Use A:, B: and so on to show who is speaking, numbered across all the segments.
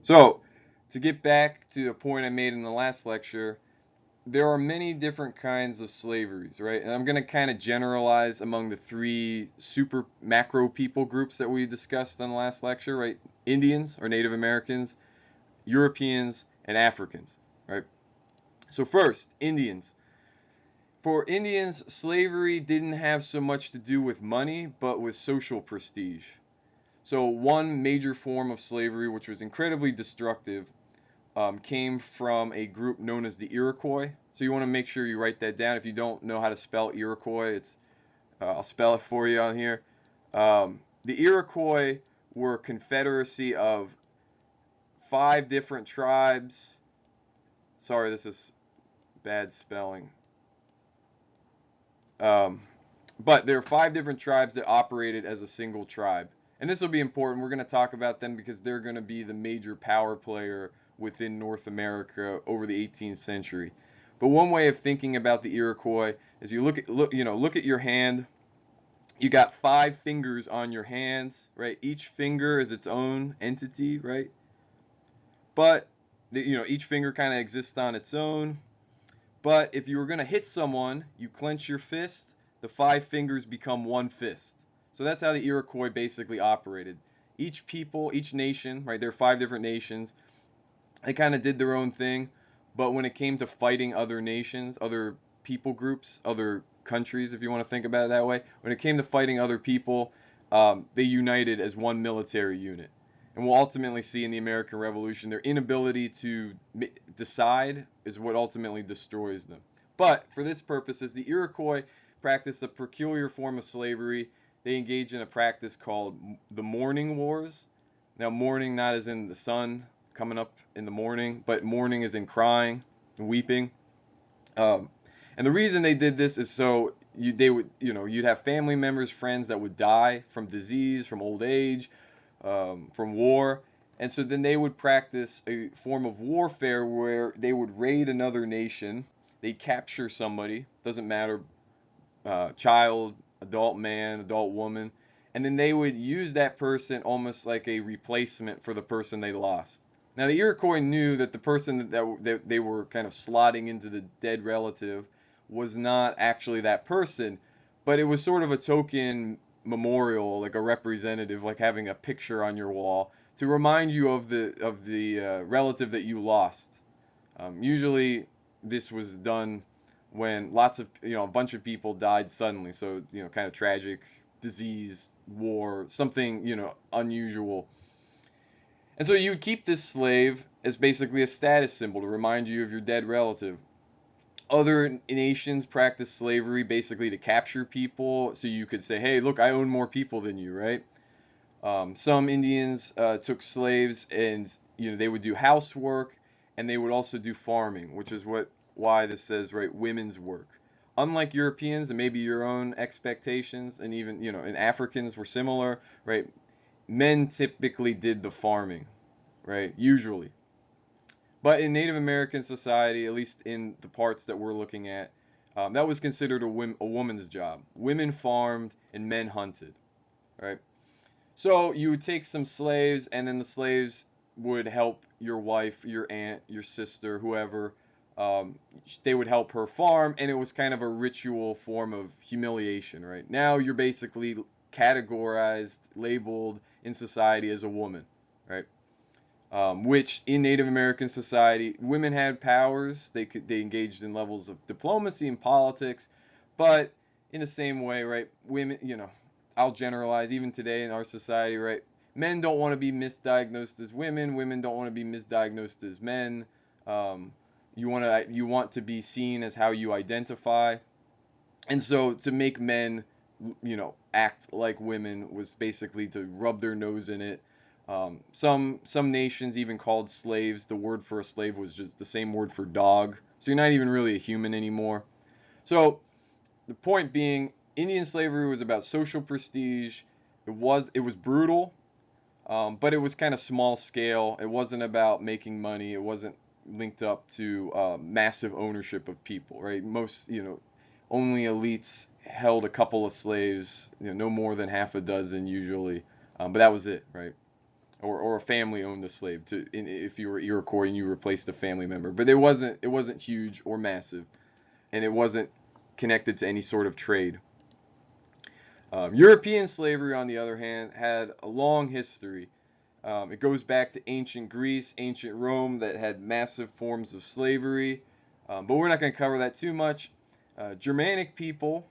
A: So, to get back to a point I made in the last lecture, there are many different kinds of slaveries, right? And I'm going to kind of generalize among the three super macro people groups that we discussed in the last lecture, right? Indians or Native Americans, Europeans, and Africans, right? So, first, Indians. For Indians, slavery didn't have so much to do with money, but with social prestige. So, one major form of slavery, which was incredibly destructive, came from a group known as the Iroquois. So you want to make sure you write that down. If you don't know how to spell Iroquois, I'll spell it for you on here. The Iroquois were a confederacy of five different tribes. Sorry, this is bad spelling. Um, but there are five different tribes that operated as a single tribe. And this will be important. We're going to talk about them because they're going to be the major power player within North America over the 18th century. But one way of thinking about the Iroquois is you look at your hand. You got five fingers on your hands, right? Each finger is its own entity, right? But each finger kind of exists on its own. But if you were going to hit someone, you clench your fist, the five fingers become one fist. So that's how the Iroquois basically operated. Each people, each nation, right? There are five different nations. They kind of did their own thing, but when it came to fighting other nations, other people groups, other countries, if you want to think about it that way, when it came to fighting other people, they united as one military unit. And we'll ultimately see in the American Revolution their inability to decide is what ultimately destroys them. But for this purposes, the Iroquois practiced a peculiar form of slavery. They engaged in a practice called the Mourning Wars. Now, mourning not as in the sun coming up in the morning, but mourning is in crying and weeping. Um, and the reason they did this is so you'd have family members, friends that would die from disease, from old age, from war. And so then they would practice a form of warfare where they would raid another nation. They'd capture somebody, doesn't matter, child, adult man, adult woman, and then they would use that person almost like a replacement for the person they lost. Now the Iroquois knew that the person that they were kind of slotting into the dead relative was not actually that person, but it was sort of a token memorial, like a representative, like having a picture on your wall to remind you of the relative that you lost. Usually, this was done when lots of a bunch of people died suddenly, so kind of tragic, disease, war, something unusual. And so you would keep this slave as basically a status symbol to remind you of your dead relative. Other nations practice slavery basically to capture people, so you could say, "Hey, look, I own more people than you," right? Some Indians took slaves, and they would do housework, and they would also do farming, which is why this says right women's work. Unlike Europeans and maybe your own expectations, and even and Africans were similar, right? Men typically did the farming, right? Usually, but in Native American society, at least in the parts that we're looking at, that was considered a woman's job. Women farmed and men hunted, right? So you would take some slaves, and then the slaves would help your wife, your aunt, your sister, whoever. Um, they would help her farm, and it was kind of a ritual form of humiliation, right? Now you're basically categorized, labeled in society as a woman, right? Which in Native American society, women had powers. They engaged in levels of diplomacy and politics, but in the same way, right? Women, I'll generalize even today in our society, right? Men don't want to be misdiagnosed as women. Women don't want to be misdiagnosed as men. Um, you want to be seen as how you identify, and so to make men, act like women was basically to rub their nose in it. Some nations even called slaves. The word for a slave was just the same word for dog. So you're not even really a human anymore. So the point being, Indian slavery was about social prestige. It was brutal, but it was kind of small scale. It wasn't about making money. It wasn't linked up to massive ownership of people, right? Most, only elites held a couple of slaves, no more than half a dozen usually, but that was it, right? or a family owned the slave if you were Iroquois and you replaced a family member. But it wasn't huge or massive, and it wasn't connected to any sort of trade. European slavery, on the other hand, had a long history. It goes back to ancient Greece, ancient Rome, that had massive forms of slavery. But we're not going to cover that too much. Germanic people,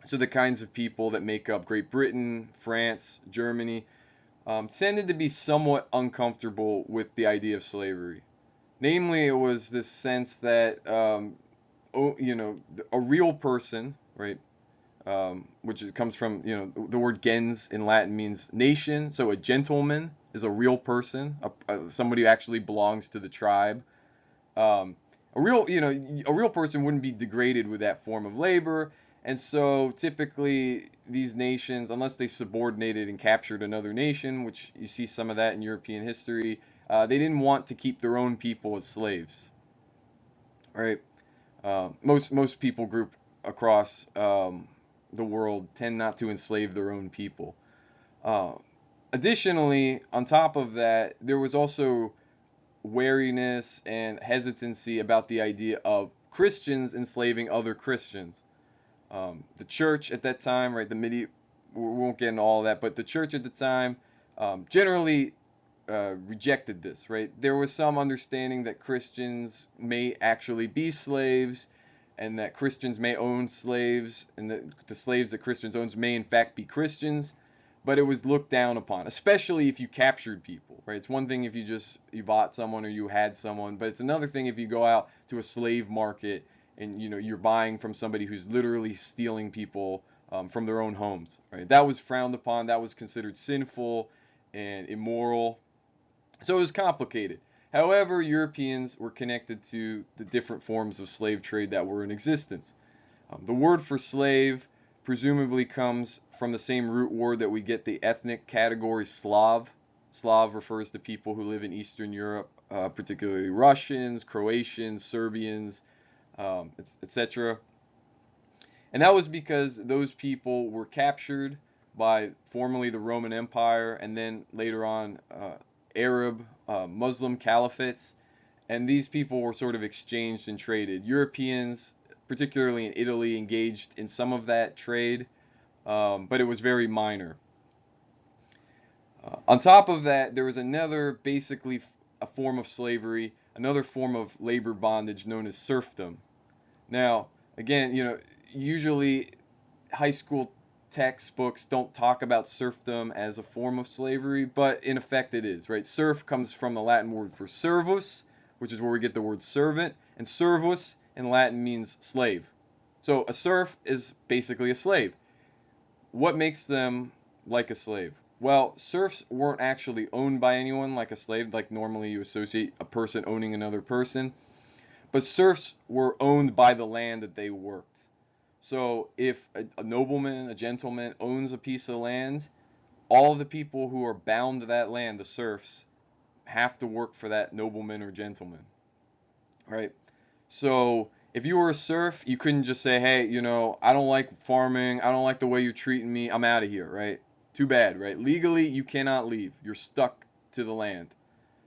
A: so the kinds of people that make up Great Britain, France, Germany, tended to be somewhat uncomfortable with the idea of slavery. Namely, it was this sense that, a real person, right, comes from, the word gens in Latin means nation. So a gentleman is a real person, somebody who actually belongs to the tribe. Um, a real person wouldn't be degraded with that form of labor. And so typically these nations, unless they subordinated and captured another nation, which you see some of that in European history, they didn't want to keep their own people as slaves, right? Most people group across the world tend not to enslave their own people. Uh, Additionally, on top of that, there was also wariness and hesitancy about the idea of Christians enslaving other Christians. The church at that time, right, we won't get into all that, but the church at the time generally rejected this, right? There was some understanding that Christians may actually be slaves, and that Christians may own slaves, and that the slaves that Christians own may in fact be Christians, but it was looked down upon, especially if you captured people, right? It's one thing if you bought someone or you had someone, but it's another thing if you go out to a slave market and you're buying from somebody who's literally stealing people from their own homes, right? That was frowned upon. That was considered sinful and immoral. So it was complicated. However, Europeans were connected to the different forms of slave trade that were in existence. The word for slave presumably comes from the same root word that we get the ethnic category Slav. Slav refers to people who live in Eastern Europe, particularly Russians, Croatians, Serbians, etc. And that was because those people were captured by formerly the Roman Empire and then later on Arab Muslim caliphates. And these people were sort of exchanged and traded. Europeans, particularly in Italy, engaged in some of that trade, but it was very minor. On top of that, there was another, basically a form of slavery, another form of labor bondage known as serfdom. Now, again, usually high school textbooks don't talk about serfdom as a form of slavery, but in effect it is, right? Serf comes from the Latin word for servus, which is where we get the word servant, and servus in Latin means slave. So a serf is basically a slave. What makes them like a slave? Well, serfs weren't actually owned by anyone like a slave, like normally you associate a person owning another person, but serfs were owned by the land that they worked. So if a nobleman, a gentleman owns a piece of land, all of the people who are bound to that land, the serfs, have to work for that nobleman or gentleman, right? So if you were a serf, you couldn't just say, hey, I don't like farming, I don't like the way you're treating me, I'm out of here, right? Too bad, right? Legally, you cannot leave. You're stuck to the land.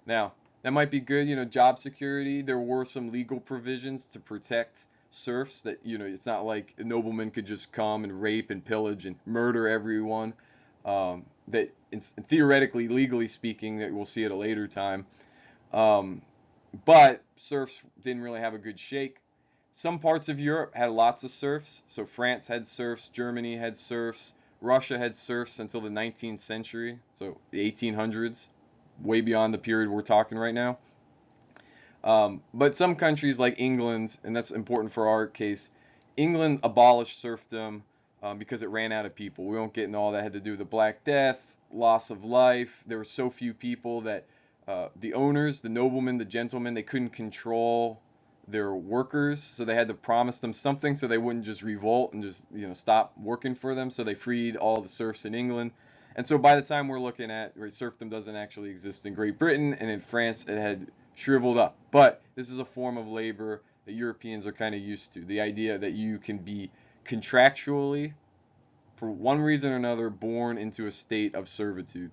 A: Now, that might be good, job security. There were some legal provisions to protect serfs that, it's not like a nobleman could just come and rape and pillage and murder everyone. That it's theoretically, legally speaking, that we'll see at a later time. Um, but serfs didn't really have a good shake. Some parts of Europe had lots of serfs. So France had serfs, Germany had serfs, Russia had serfs until the 19th century, so the 1800s, way beyond the period we're talking right now. But some countries like England, and that's important for our case, England abolished serfdom because it ran out of people. We won't get into all that. It had to do with the Black Death, loss of life. There were so few people that the owners, the noblemen, the gentlemen, they couldn't control their workers, so they had to promise them something so they wouldn't just revolt and just stop working for them. So they freed all the serfs in England. And so by the time we're looking at, right, serfdom doesn't actually exist in Great Britain, and in France it had shriveled up. But this is a form of labor that Europeans are kind of used to. The idea that you can be contractually, for one reason or another, born into a state of servitude.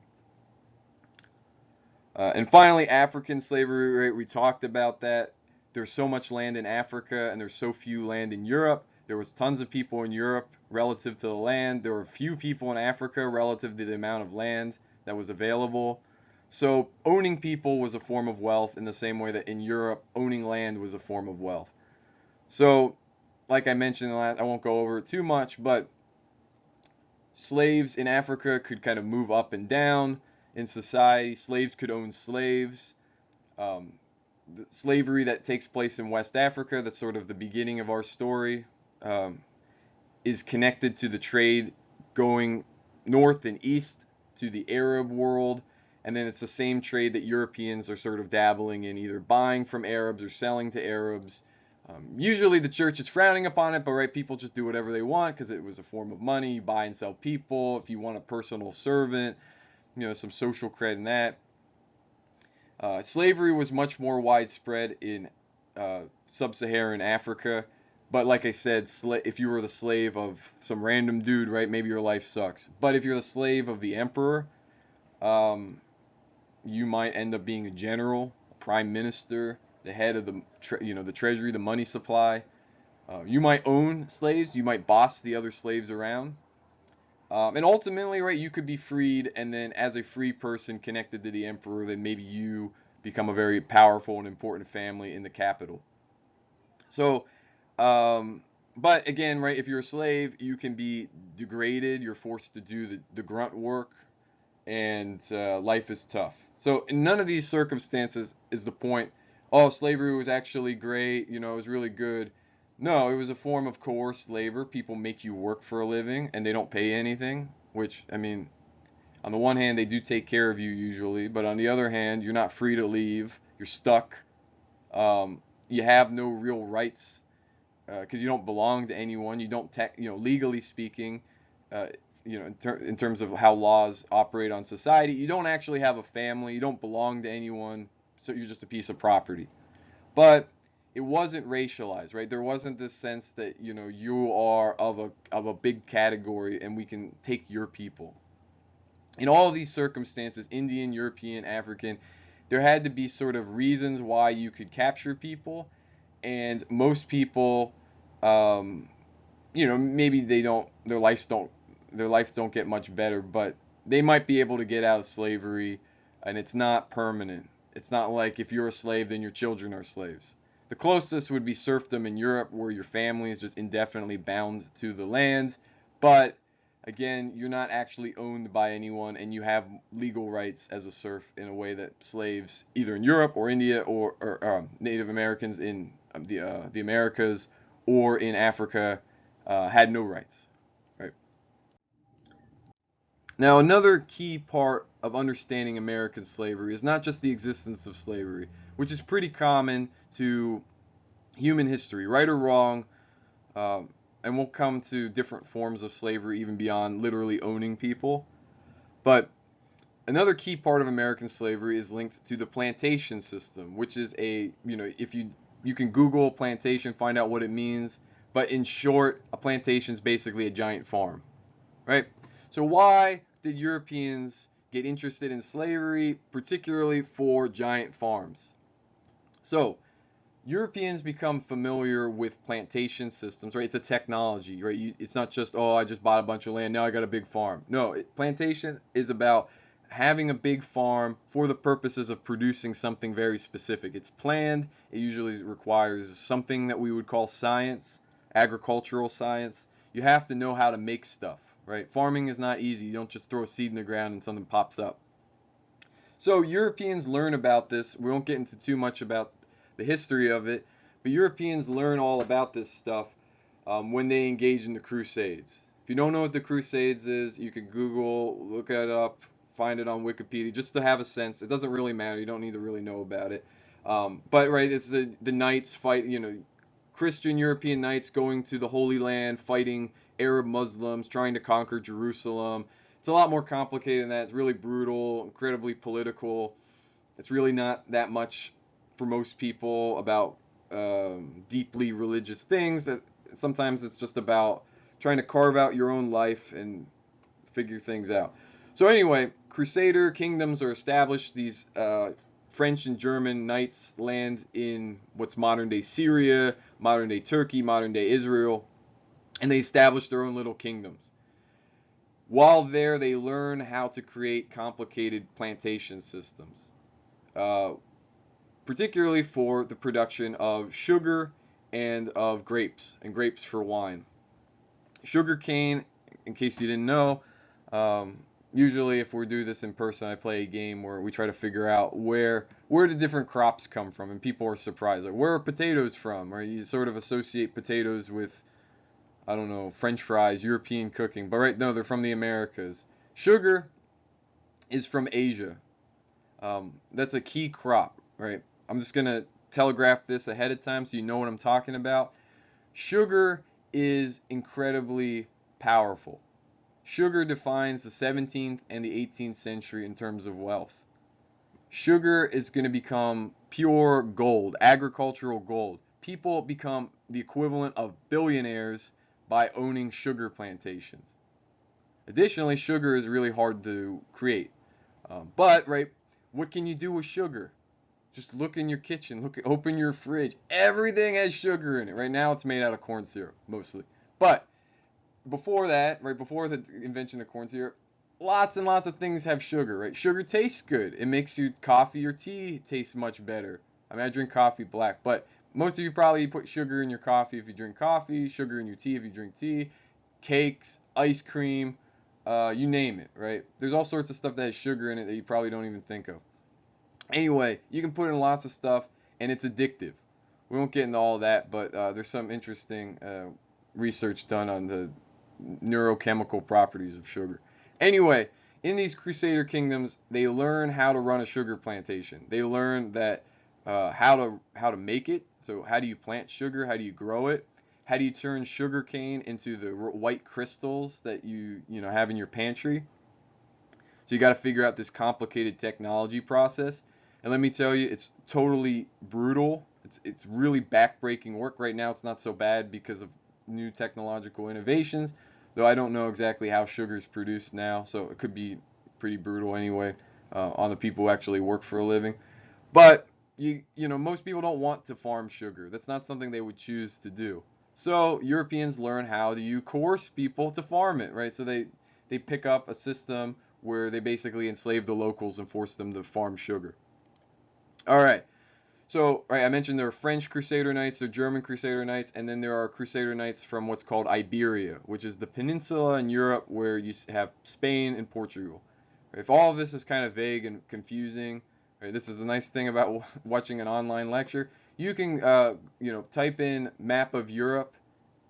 A: And finally, African slavery, right? We talked about that. There's so much land in Africa and there's so few land in Europe. There was tons of people in Europe relative to the land. There were few people in Africa relative to the amount of land that was available. So owning people was a form of wealth in the same way that in Europe, owning land was a form of wealth. So, like I mentioned, I won't go over it too much, but slaves in Africa could kind of move up and down in society. Slaves could own slaves. Um, the slavery that takes place in West Africa, that's sort of the beginning of our story, um, is connected to the trade going north and east to the Arab world. And then it's the same trade that Europeans are sort of dabbling in, either buying from Arabs or selling to Arabs. Usually the church is frowning upon it, but right, people just do whatever they want because it was a form of money. You buy and sell people. If you want a personal servant, some social cred in that. Slavery was much more widespread in sub-Saharan Africa, but like I said, if you were the slave of some random dude, right, maybe your life sucks. But if you're the slave of the emperor, um, you might end up being a general, a prime minister, the head of the treasury, the money supply. You might own slaves, you might boss the other slaves around. And ultimately, right, you could be freed, and then as a free person connected to the emperor, then maybe you become a very powerful and important family in the capital. So, um, but again, right, if you're a slave, you can be degraded, you're forced to do the grunt work, and life is tough. So, in none of these circumstances is the point, oh, slavery was actually great, it was really good. No, it was a form of coerced labor. People make you work for a living and they don't pay anything, which, I mean, on the one hand, they do take care of you usually, but on the other hand, you're not free to leave. You're stuck. You have no real rights because you don't belong to anyone. You don't, legally speaking, uh, in terms of how laws operate on society, you don't actually have a family. You don't belong to anyone, so you're just a piece of property. But it wasn't racialized, right? There wasn't this sense that, you are of a big category and we can take your people. In all of these circumstances, Indian, European, African, there had to be sort of reasons why you could capture people, and most people, um, maybe their lives don't get much better, but they might be able to get out of slavery, and it's not permanent. It's not like if you're a slave, then your children are slaves. The closest would be serfdom in Europe, where your family is just indefinitely bound to the land, but again, you're not actually owned by anyone, and you have legal rights as a serf in a way that slaves, either in Europe or India or Native Americans in the Americas or in Africa, had no rights. Right. Now, another key part of understanding American slavery is not just the existence of slavery, which is pretty common to human history, right or wrong, um, and we'll come to different forms of slavery even beyond literally owning people. But another key part of American slavery is linked to the plantation system, which is if you can Google plantation, find out what it means, but in short, a plantation is basically a giant farm, right? So why did Europeans get interested in slavery, particularly for giant farms? So Europeans become familiar with plantation systems, right? It's a technology, right? It's not just, oh, I just bought a bunch of land, now I got a big farm. No, plantation is about having a big farm for the purposes of producing something very specific. It's planned. It usually requires something that we would call science, agricultural science. You have to know how to make stuff, right? Farming is not easy. You don't just throw a seed in the ground and something pops up. So Europeans learn about this. We won't get into too much about the history of it, but Europeans learn all about this stuff when they engage in the Crusades. If you don't know what the Crusades is, you could Google, look it up, find it on Wikipedia, just to have a sense. It doesn't really matter. You don't need to really know about it. But right, it's the knights fight. Christian European knights going to the Holy Land, fighting Arab Muslims, trying to conquer Jerusalem. It's a lot more complicated than that. It's really brutal, incredibly political. It's really not that much for most people about deeply religious things. Sometimes it's just about trying to carve out your own life and figure things out. So anyway, Crusader kingdoms are established. These French and German knights land in what's modern day Syria, modern day Turkey, modern day Israel, and they establish their own little kingdoms. While there, they learn how to create complicated plantation systems, uh, particularly for the production of sugar and of grapes, and grapes for wine. Sugar cane, in case you didn't know, um, usually if we do this in person, I play a game where we try to figure out where the different crops come from, and people are surprised. Like, where are potatoes from? Or you sort of associate potatoes with, I don't know, French fries, European cooking, but right, no, they're from the Americas. Sugar is from Asia. That's a key crop, right? I'm just gonna telegraph this ahead of time so you know what I'm talking about. Sugar is incredibly powerful. Sugar defines the 17th and the 18th century in terms of wealth. Sugar is going to become pure gold, agricultural gold. People become the equivalent of billionaires by owning sugar plantations. Additionally, sugar is really hard to create. But, right, what can you do with sugar? Just look in your kitchen, open your fridge. Everything has sugar in it. Right now, it's made out of corn syrup mostly. But before that, right before the invention of corn syrup, lots and lots of things have sugar, right? Sugar tastes good. It makes your coffee or tea taste much better. I mean, I drink coffee black, but most of you probably put sugar in your coffee if you drink coffee, sugar in your tea if you drink tea, cakes, ice cream, you name it, right? There's all sorts of stuff that has sugar in it that you probably don't even think of. Anyway, you can put in lots of stuff, and it's addictive. We won't get into all that, but there's some interesting research done on the neurochemical properties of sugar. Anyway, in these Crusader kingdoms, they learn how to run a sugar plantation. They learn that how to make it. So how do you plant sugar? How do you grow it? How do you turn sugar cane into the white crystals that you have in your pantry? So you got to figure out this complicated technology process. And let me tell you, it's totally brutal. It's really backbreaking work. Right now, it's not so bad because of new technological innovations, though I don't know exactly how sugar is produced now, so it could be pretty brutal anyway on the people who actually work for a living. But most people don't want to farm sugar. That's not something they would choose to do. So Europeans learn how do you coerce people to farm it, right? So they pick up a system where they basically enslave the locals and force them to farm sugar. All right. So, right, I mentioned there are French Crusader Knights, there are German Crusader Knights, and then there are Crusader Knights from what's called Iberia, which is the peninsula in Europe where you have Spain and Portugal. If all of this is kind of vague and confusing, right, this is the nice thing about watching an online lecture. You can, type in map of Europe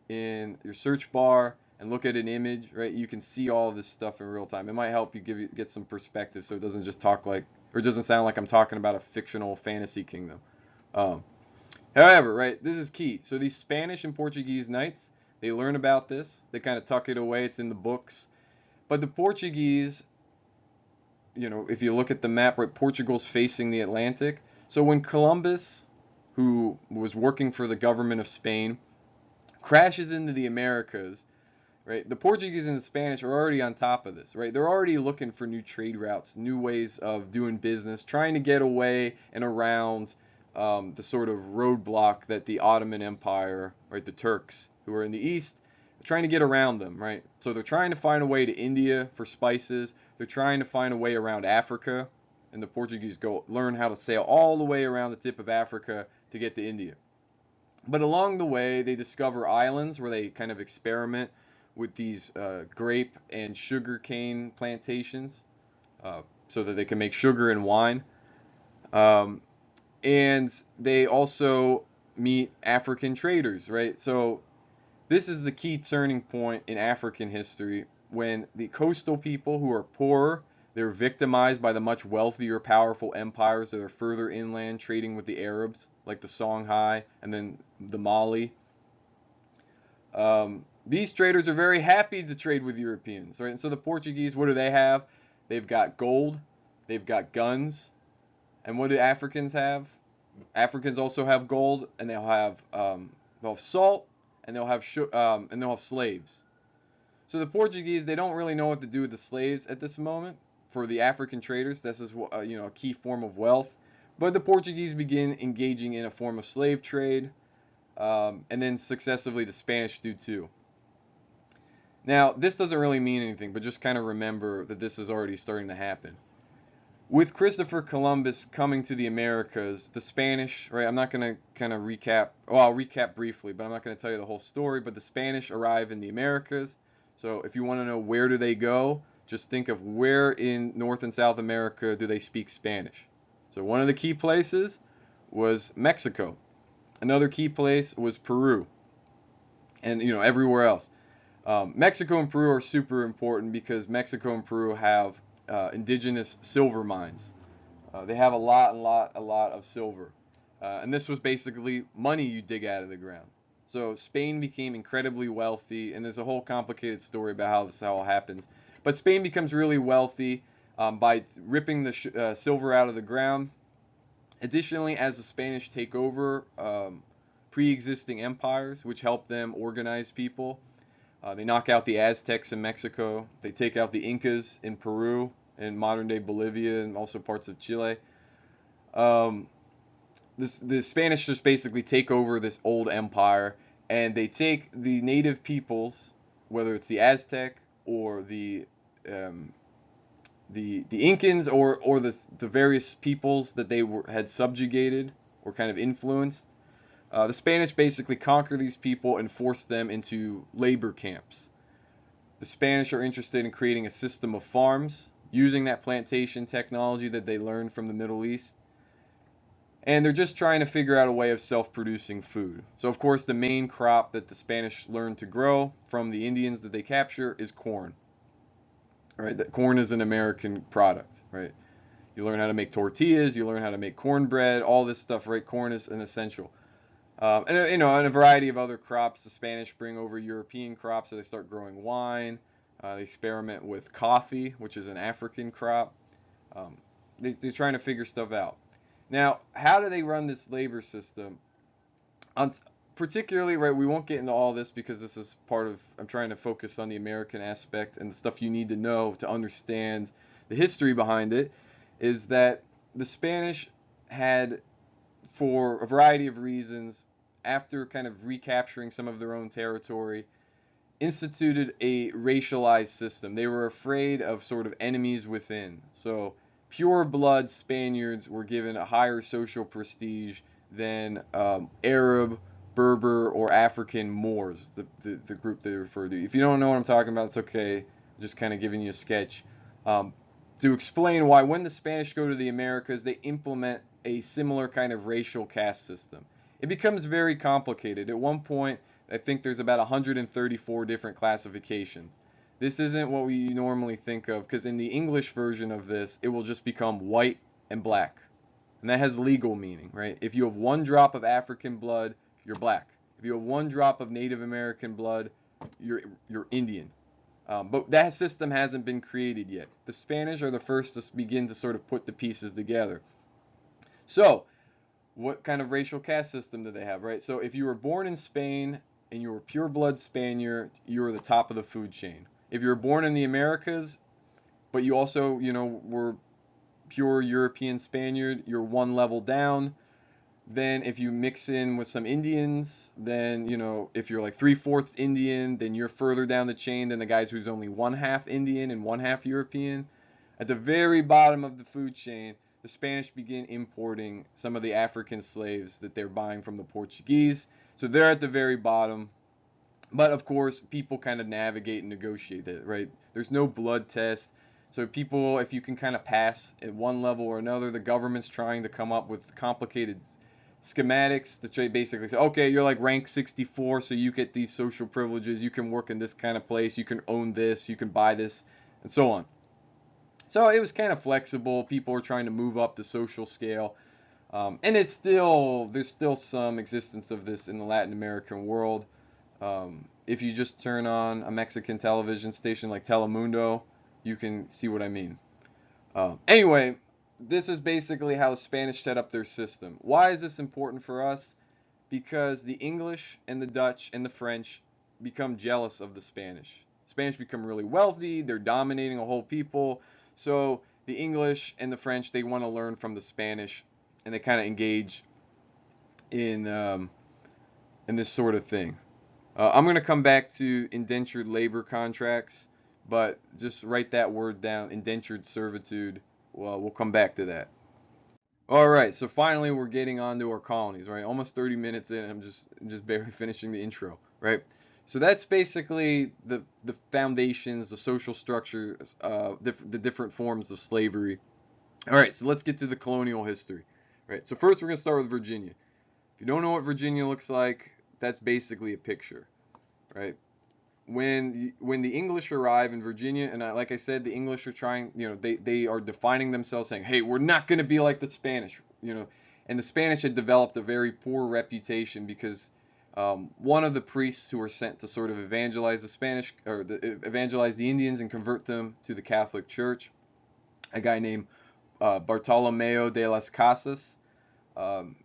A: in your search bar and look at an image, right? You can see all of this stuff in real time. It might help you get some perspective, so it doesn't just talk like, or it doesn't sound like I'm talking about a fictional fantasy kingdom. Um, However, right, this is key. So these Spanish and Portuguese knights, they learn about this. They kind of tuck it away. It's in the books. But the Portuguese, if you look at the map, right, Portugal's facing the Atlantic. So when Columbus, who was working for the government of Spain, crashes into the Americas, right? The Portuguese and the Spanish are already on top of this, right? They're already looking for new trade routes, new ways of doing business, trying to get away and around the sort of roadblock that the Ottoman Empire, right, the Turks who are in the east, are trying to get around them, right? So they're trying to find a way to India for spices. They're trying to find a way around Africa, and the Portuguese learn how to sail all the way around the tip of Africa to get to India. But along the way, they discover islands where they kind of experiment with these grape and sugar cane plantations so that they can make sugar and wine. Um, and they also meet African traders, right? So this is the key turning point in African history when the coastal people who are poorer, they're victimized by the much wealthier, powerful empires that are further inland trading with the Arabs, like the Songhai and then the Mali. These traders are very happy to trade with Europeans, right? And so the Portuguese, what do they have? They've got gold, they've got guns, and what do Africans have? Africans also have gold, and they'll have salt, and they'll have slaves. So the Portuguese, they don't really know what to do with the slaves at this moment. For the African traders, this is a key form of wealth. But the Portuguese begin engaging in a form of slave trade, and then successively the Spanish do too. Now, this doesn't really mean anything, but just kind of remember that this is already starting to happen. With Christopher Columbus coming to the Americas, the Spanish, right? I'm not going to kind of recap, well, I'll recap briefly, but I'm not going to tell you the whole story. But the Spanish arrive in the Americas. So if you want to know where do they go, just think of where in North and South America do they speak Spanish. So one of the key places was Mexico. Another key place was Peru, and everywhere else. Mexico and Peru are super important because Mexico and Peru have indigenous silver mines. They have a lot of silver, and this was basically money you dig out of the ground. So Spain became incredibly wealthy, and there's a whole complicated story about how this all happens. But Spain becomes really wealthy by ripping the silver out of the ground. Additionally, as the Spanish take over pre-existing empires, which help them organize people, they knock out the Aztecs in Mexico. They take out the Incas in Peru and modern-day Bolivia and also parts of Chile. Um, the Spanish just basically take over this old empire, and they take the native peoples, whether it's the Aztec or the Incans or the various peoples that they had subjugated or kind of influenced. The Spanish basically conquer these people and force them into labor camps. The Spanish are interested in creating a system of farms using that plantation technology that they learned from the Middle East. And they're just trying to figure out a way of self-producing food. So, of course, the main crop that the Spanish learn to grow from the Indians that they capture is corn. Right? That corn is an American product, right? You learn how to make tortillas, you learn how to make cornbread, all this stuff, right? Corn is an essential. And a variety of other crops. The Spanish bring over European crops, so they start growing wine. They experiment with coffee, which is an African crop. They're trying to figure stuff out. Now, how do they run this labor system? Particularly, right, we won't get into all this because this is part of, I'm trying to focus on the American aspect and the stuff you need to know to understand the history behind it, is that the Spanish had, for a variety of reasons, after kind of recapturing some of their own territory, instituted a racialized system. They were afraid of sort of enemies within. So pure blood Spaniards were given a higher social prestige than Arab, Berber, or African Moors, the group they refer to. If you don't know what I'm talking about, it's okay. I'm just kind of giving you a sketch. To explain why when the Spanish go to the Americas, they implement a similar kind of racial caste system. It becomes very complicated. At one point, I think there's about 134 different classifications. This isn't what we normally think of, because in the English version of this, it will just become white and black. And that has legal meaning, right? If you have one drop of African blood, you're black. If you have one drop of Native American blood, you're Indian. But that system hasn't been created yet. The Spanish are the first to begin to sort of put the pieces together. So, what kind of racial caste system do they have, right? So, if you were born in Spain and you were pure blood Spaniard, you were the top of the food chain. If you were born in the Americas, but you also, were pure European Spaniard, you're one level down. Then if you mix in with some Indians, then, if you're like 3/4 Indian, then you're further down the chain than the guys who's only one half Indian and one half European. At the very bottom of the food chain, the Spanish begin importing some of the African slaves that they're buying from the Portuguese. So they're at the very bottom. But of course, people kind of navigate and negotiate it, right? There's no blood test. So people, if you can kind of pass at one level or another, the government's trying to come up with complicated schematics to basically say, okay, you're like rank 64, so you get these social privileges, you can work in this kind of place, you can own this, you can buy this, and so on. So it was kind of flexible. People were trying to move up the social scale. And there's still some existence of this in the Latin American world. If you just turn on a Mexican television station like Telemundo, you can see what I mean. Anyway, this is basically how the Spanish set up their system. Why is this important for us? Because the English and the Dutch and the French become jealous of the Spanish. Spanish become really wealthy. They're dominating a whole people. So the English and the French, they want to learn from the Spanish, and they kind of engage in this sort of thing. I'm going to come back to indentured labor contracts, but just write that word down, indentured servitude. Well, we'll come back to that. All right, so finally we're getting on to our colonies, right? Almost 30 minutes in, I'm just barely finishing the intro, right? So that's basically the foundations, the social structures, the different forms of slavery. All right, so let's get to the colonial history, right? So first we're going to start with Virginia. If you don't know what Virginia looks like, that's basically a picture, right? When the English arrive in Virginia, and like I said, the English are trying, they are defining themselves, saying, "Hey, we're not going to be like the Spanish," and the Spanish had developed a very poor reputation because one of the priests who were sent to sort of evangelize the Spanish or evangelize the Indians and convert them to the Catholic Church, a guy named Bartolomeo de las Casas.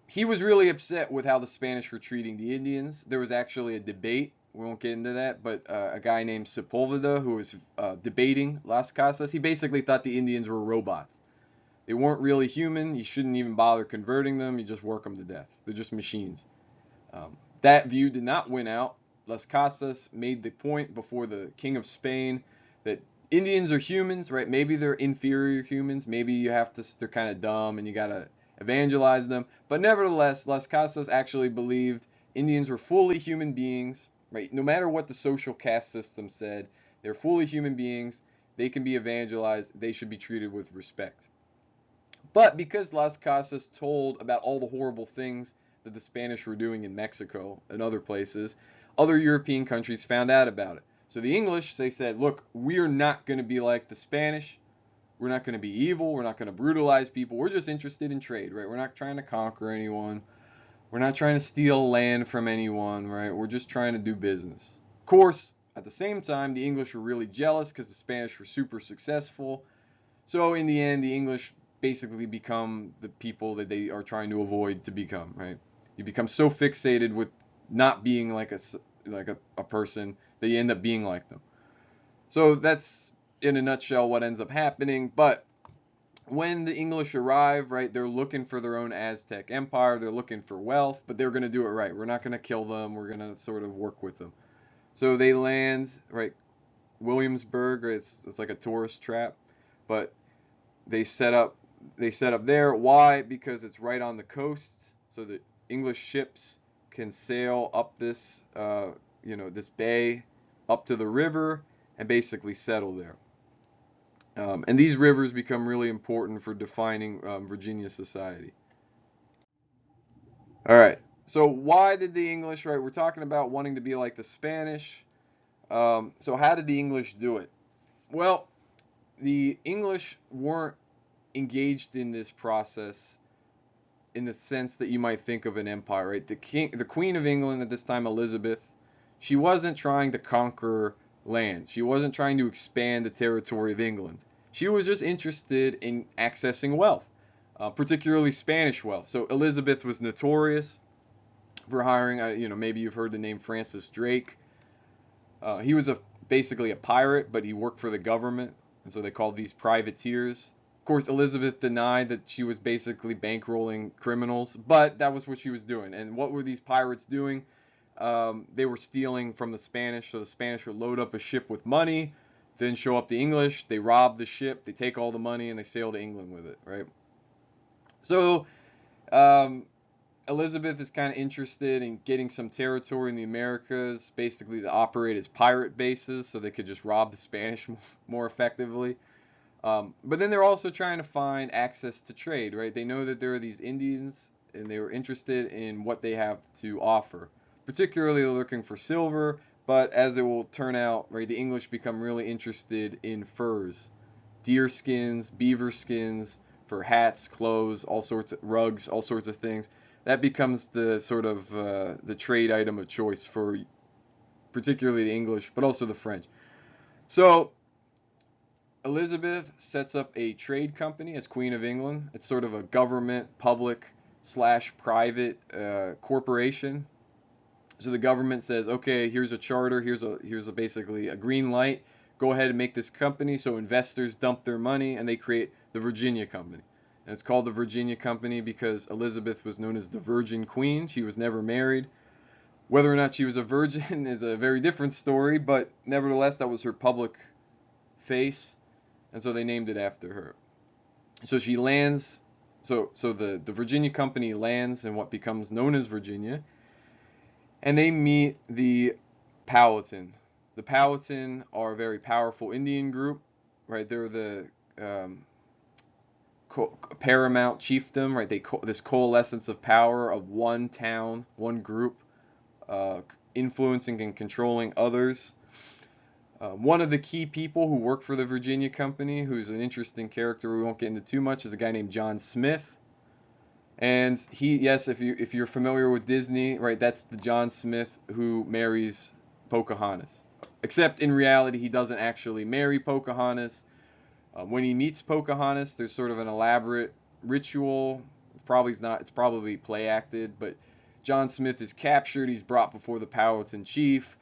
A: He was really upset with how the Spanish were treating the Indians. There was actually a debate. We won't get into that, but a guy named Sepulveda, who was debating Las Casas, he basically thought the Indians were robots. They weren't really human. You shouldn't even bother converting them. You just work them to death. They're just machines. That view did not win out. Las Casas made the point before the King of Spain that Indians are humans, right? Maybe they're inferior humans. Maybe they're kind of dumb and you got to evangelize them. But nevertheless, Las Casas actually believed Indians were fully human beings, right? No matter what the social caste system said, they're fully human beings. They can be evangelized. They should be treated with respect. But because Las Casas told about all the horrible things that the Spanish were doing in Mexico and other places, other European countries found out about it. So the English, they said, look, we're not going to be like the Spanish. We're not going to be evil. We're not going to brutalize people. We're just interested in trade, right? We're not trying to conquer anyone. We're not trying to steal land from anyone, right? We're just trying to do business. Of course, at the same time, the English were really jealous because the Spanish were super successful. So in the end, the English basically become the people that they are trying to avoid to become, right? You become so fixated with not being like a person that you end up being like them. So that's in a nutshell what ends up happening. But when the English arrive, right, they're looking for their own Aztec empire. They're looking for wealth, but they're going to do it right. We're not going to kill them. We're going to sort of work with them. So they land, right, Williamsburg. It's like a tourist trap, but they set up there. Why? Because it's right on the coast, so the English ships can sail up this bay up to the river and basically settle there. And these rivers become really important for defining Virginia society. All right. So why did the English, right? We're talking about wanting to be like the Spanish. So how did the English do it? Well, the English weren't engaged in this process in the sense that you might think of an empire, right? The Queen of England at this time, Elizabeth, she wasn't trying to conquer land. She wasn't trying to expand the territory of England. She was just interested in accessing wealth, particularly Spanish wealth. So Elizabeth was notorious for hiring, maybe you've heard the name Francis Drake. He was basically a pirate, but he worked for the government, and so they called these privateers. Of course, Elizabeth denied that she was basically bankrolling criminals, but that was what she was doing. And what were these pirates doing? They were stealing from the Spanish, so the Spanish would load up a ship with money, then show up the English, they rob the ship, they take all the money, and they sail to England with it, right? So um, Elizabeth is kind of interested in getting some territory in the Americas, basically to operate as pirate bases so they could just rob the Spanish more effectively. But then they're also trying to find access to trade, right? They know that there are these Indians and they were interested in what they have to offer. Particularly looking for silver, but as it will turn out, right, the English become really interested in furs, deer skins, beaver skins, for hats, clothes, all sorts of rugs, all sorts of things. That becomes the sort of the trade item of choice for particularly the English, but also the French. So Elizabeth sets up a trade company as Queen of England. It's sort of a government, public slash private corporation. So the government says, okay, here's a charter, here's a basically a green light. Go ahead and make this company. So investors dump their money and they create the Virginia Company. And it's called the Virginia Company because Elizabeth was known as the Virgin Queen. She was never married. Whether or not she was a virgin is a very different story, but nevertheless, that was her public face, and so they named it after her. So she lands. So the Virginia Company lands in what becomes known as Virginia, and they meet the Powhatan. The Powhatan are a very powerful Indian group, right? They're the um, paramount chiefdom, right? This coalescence of power of one town, one group, uh, influencing and controlling others. One of the key people who work for the Virginia Company, who's an interesting character we won't get into too much, is a guy named John Smith. And he, yes, if you're familiar with Disney, right, that's the John Smith who marries Pocahontas. Except in reality, he doesn't actually marry Pocahontas. When he meets Pocahontas, there's sort of an elaborate ritual. It's probably play acted, but John Smith is captured. He's brought before the Powhatan chief.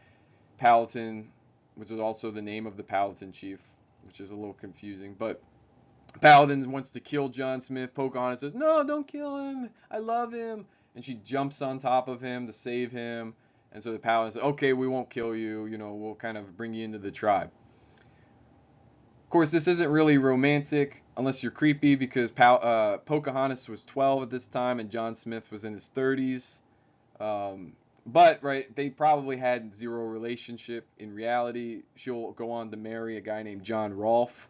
A: Powhatan, which is also the name of the Powhatan chief, which is a little confusing. But Powhatan wants to kill John Smith. Pocahontas says, "No, don't kill him. I love him." And she jumps on top of him to save him. And so the Powhatan says, "Okay, we won't kill you. We'll kind of bring you into the tribe." Of course, this isn't really romantic unless you're creepy because Pocahontas was 12 at this time and John Smith was in his 30s. But right, they probably had zero relationship in reality. She'll go on to marry a guy named John Rolfe,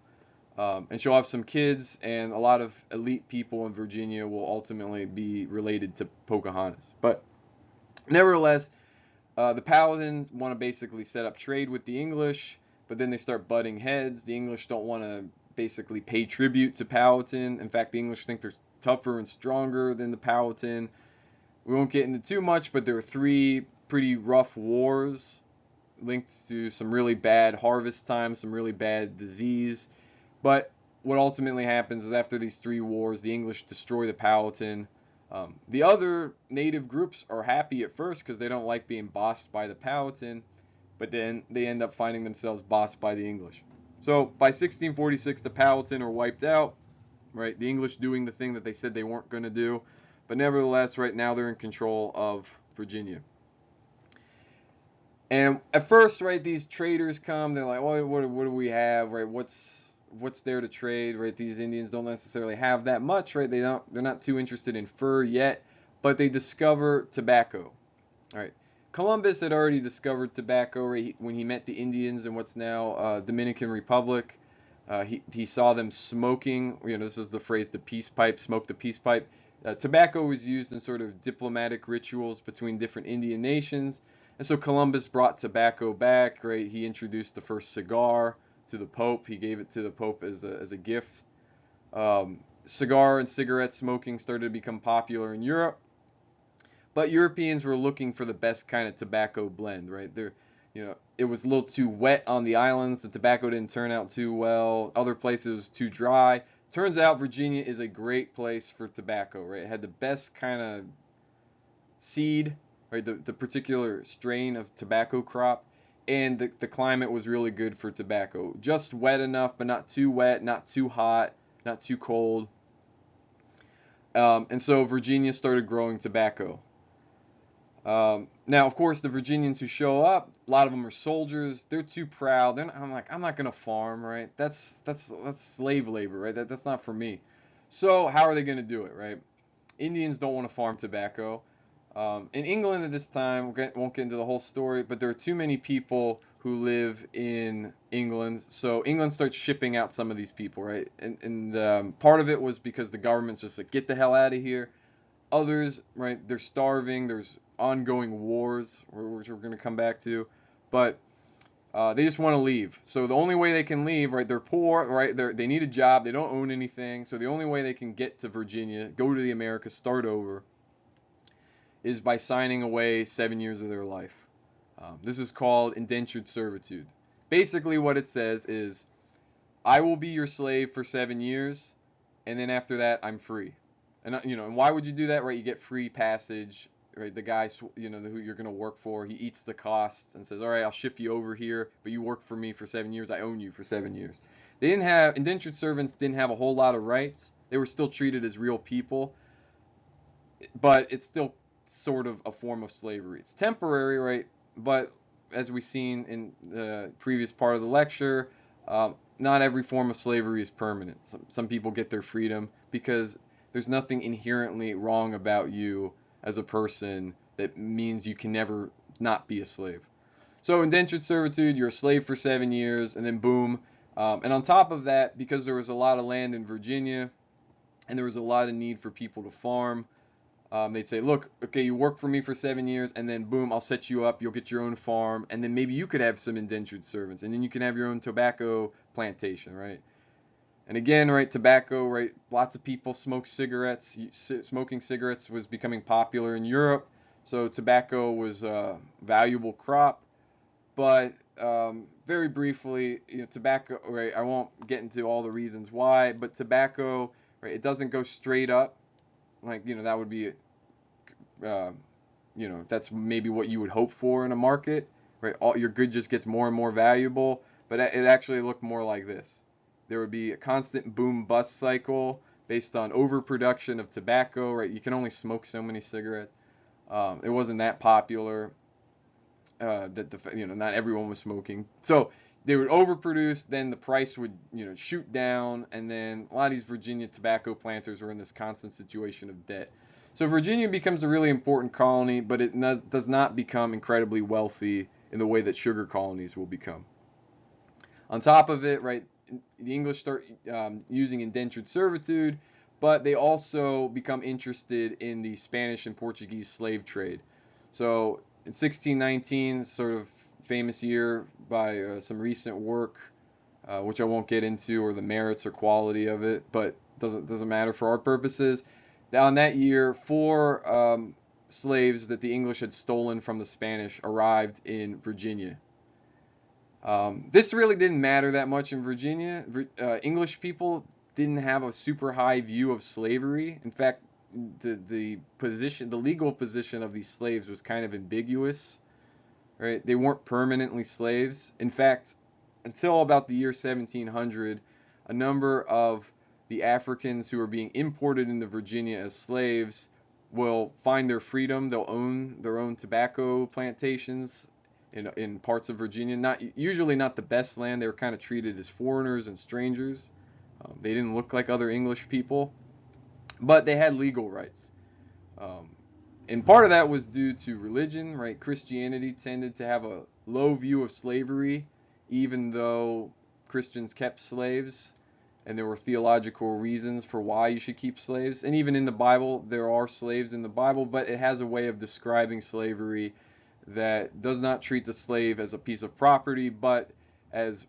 A: and she'll have some kids, and a lot of elite people in Virginia will ultimately be related to Pocahontas. But nevertheless, the Paladins want to basically set up trade with the English, but then they start butting heads. The English don't want to basically pay tribute to Powhatan. In fact, the English think they're tougher and stronger than the Powhatan. We won't get into too much, but there are three pretty rough wars linked to some really bad harvest times, some really bad disease. But what ultimately happens is after these three wars, the English destroy the Powhatan. The other native groups are happy at first because they don't like being bossed by the Powhatan, but then they end up finding themselves bossed by the English. So by 1646, the Powhatan are wiped out, right? The English doing the thing that they said they weren't going to do. But nevertheless, right now they're in control of Virginia. And at first, right, these traders come. They're like, what do we have, right? What's there to trade, right? These Indians don't necessarily have that much, right? They're not too interested in fur yet, but they discover tobacco. All right. Columbus had already discovered tobacco right, when he met the Indians in what's now Dominican Republic. He saw them smoking. This is the phrase, the peace pipe, smoke the peace pipe. Tobacco was used in sort of diplomatic rituals between different Indian nations, and so Columbus brought tobacco back. Right, he introduced the first cigar to the Pope. He gave it to the Pope as a gift. Cigar and cigarette smoking started to become popular in Europe, but Europeans were looking for the best kind of tobacco blend. Right, it was a little too wet on the islands. The tobacco didn't turn out too well. Other places it was too dry. Turns out Virginia is a great place for tobacco, right? It had the best kind of seed, right? The particular strain of tobacco crop, and the climate was really good for tobacco. Just wet enough, but not too wet, not too hot, not too cold. And so Virginia started growing tobacco. Now, of course, the Virginians who show up, a lot of them are soldiers. They're too proud. I'm not gonna farm, right? That's slave labor, right? That's not for me. So how are they gonna do it, right? Indians don't want to farm tobacco. In England at this time, won't get into the whole story, but there are too many people who live in England. So England starts shipping out some of these people, right? And part of it was because the government's just like, get the hell out of here. Others, right, they're starving. There's ongoing wars, which we're going to come back to, but they just want to leave. So the only way they can leave, right, they're poor, right, they need a job, they don't own anything, so the only way they can get to Virginia, go to the Americas, start over, is by signing away 7 years of their life. This is called indentured servitude. Basically what it says is, I will be your slave for 7 years, and then after that, I'm free. And why would you do that, right? You get free passage right? The guy, who you're going to work for, he eats the costs and says, all right, I'll ship you over here, but you work for me for 7 years. I own you for 7 years. Indentured servants didn't have a whole lot of rights. They were still treated as real people, but it's still sort of a form of slavery. It's temporary, right? But as we've seen in the previous part of the lecture, not every form of slavery is permanent. Some people get their freedom because there's nothing inherently wrong about you as a person that means you can never not be a slave. So indentured servitude, you're a slave for 7 years, and then boom. And on top of that, because there was a lot of land in Virginia, and there was a lot of need for people to farm, they'd say, look, okay, you work for me for 7 years, and then boom, I'll set you up. You'll get your own farm, and then maybe you could have some indentured servants, and then you can have your own tobacco plantation, right? And again, right, tobacco, right, lots of people smoke cigarettes. Smoking cigarettes was becoming popular in Europe, so tobacco was a valuable crop. But very briefly, tobacco, right, I won't get into all the reasons why, but tobacco, right, it doesn't go straight up. Like, that would be, that's maybe what you would hope for in a market, right? All your good just gets more and more valuable, but it actually looked more like this. There would be a constant boom bust cycle based on overproduction of tobacco, right? You can only smoke so many cigarettes. It wasn't that popular. Not everyone was smoking. So they would overproduce, then the price would, shoot down, and then a lot of these Virginia tobacco planters were in this constant situation of debt. So Virginia becomes a really important colony, but it does not become incredibly wealthy in the way that sugar colonies will become. On top of it, right, the English start using indentured servitude, but they also become interested in the Spanish and Portuguese slave trade. So in 1619, sort of famous year by some recent work, which I won't get into, or the merits or quality of it, but doesn't matter for our purposes. On that year, 4 slaves that the English had stolen from the Spanish arrived in Virginia. This really didn't matter that much in Virginia. English people didn't have a super high view of slavery. In fact, the legal position of these slaves was kind of ambiguous, right? They weren't permanently slaves. In fact, until about the year 1700, a number of the Africans who are being imported into Virginia as slaves will find their freedom. They'll own their own tobacco plantations in parts of Virginia. Usually not the best land. They were kind of treated as foreigners and strangers. They didn't look like other English people, but they had legal rights. And part of that was due to religion, right? Christianity tended to have a low view of slavery, even though Christians kept slaves, and there were theological reasons for why you should keep slaves. And even in the Bible, there are slaves in the Bible, but it has a way of describing slavery that does not treat the slave as a piece of property, but as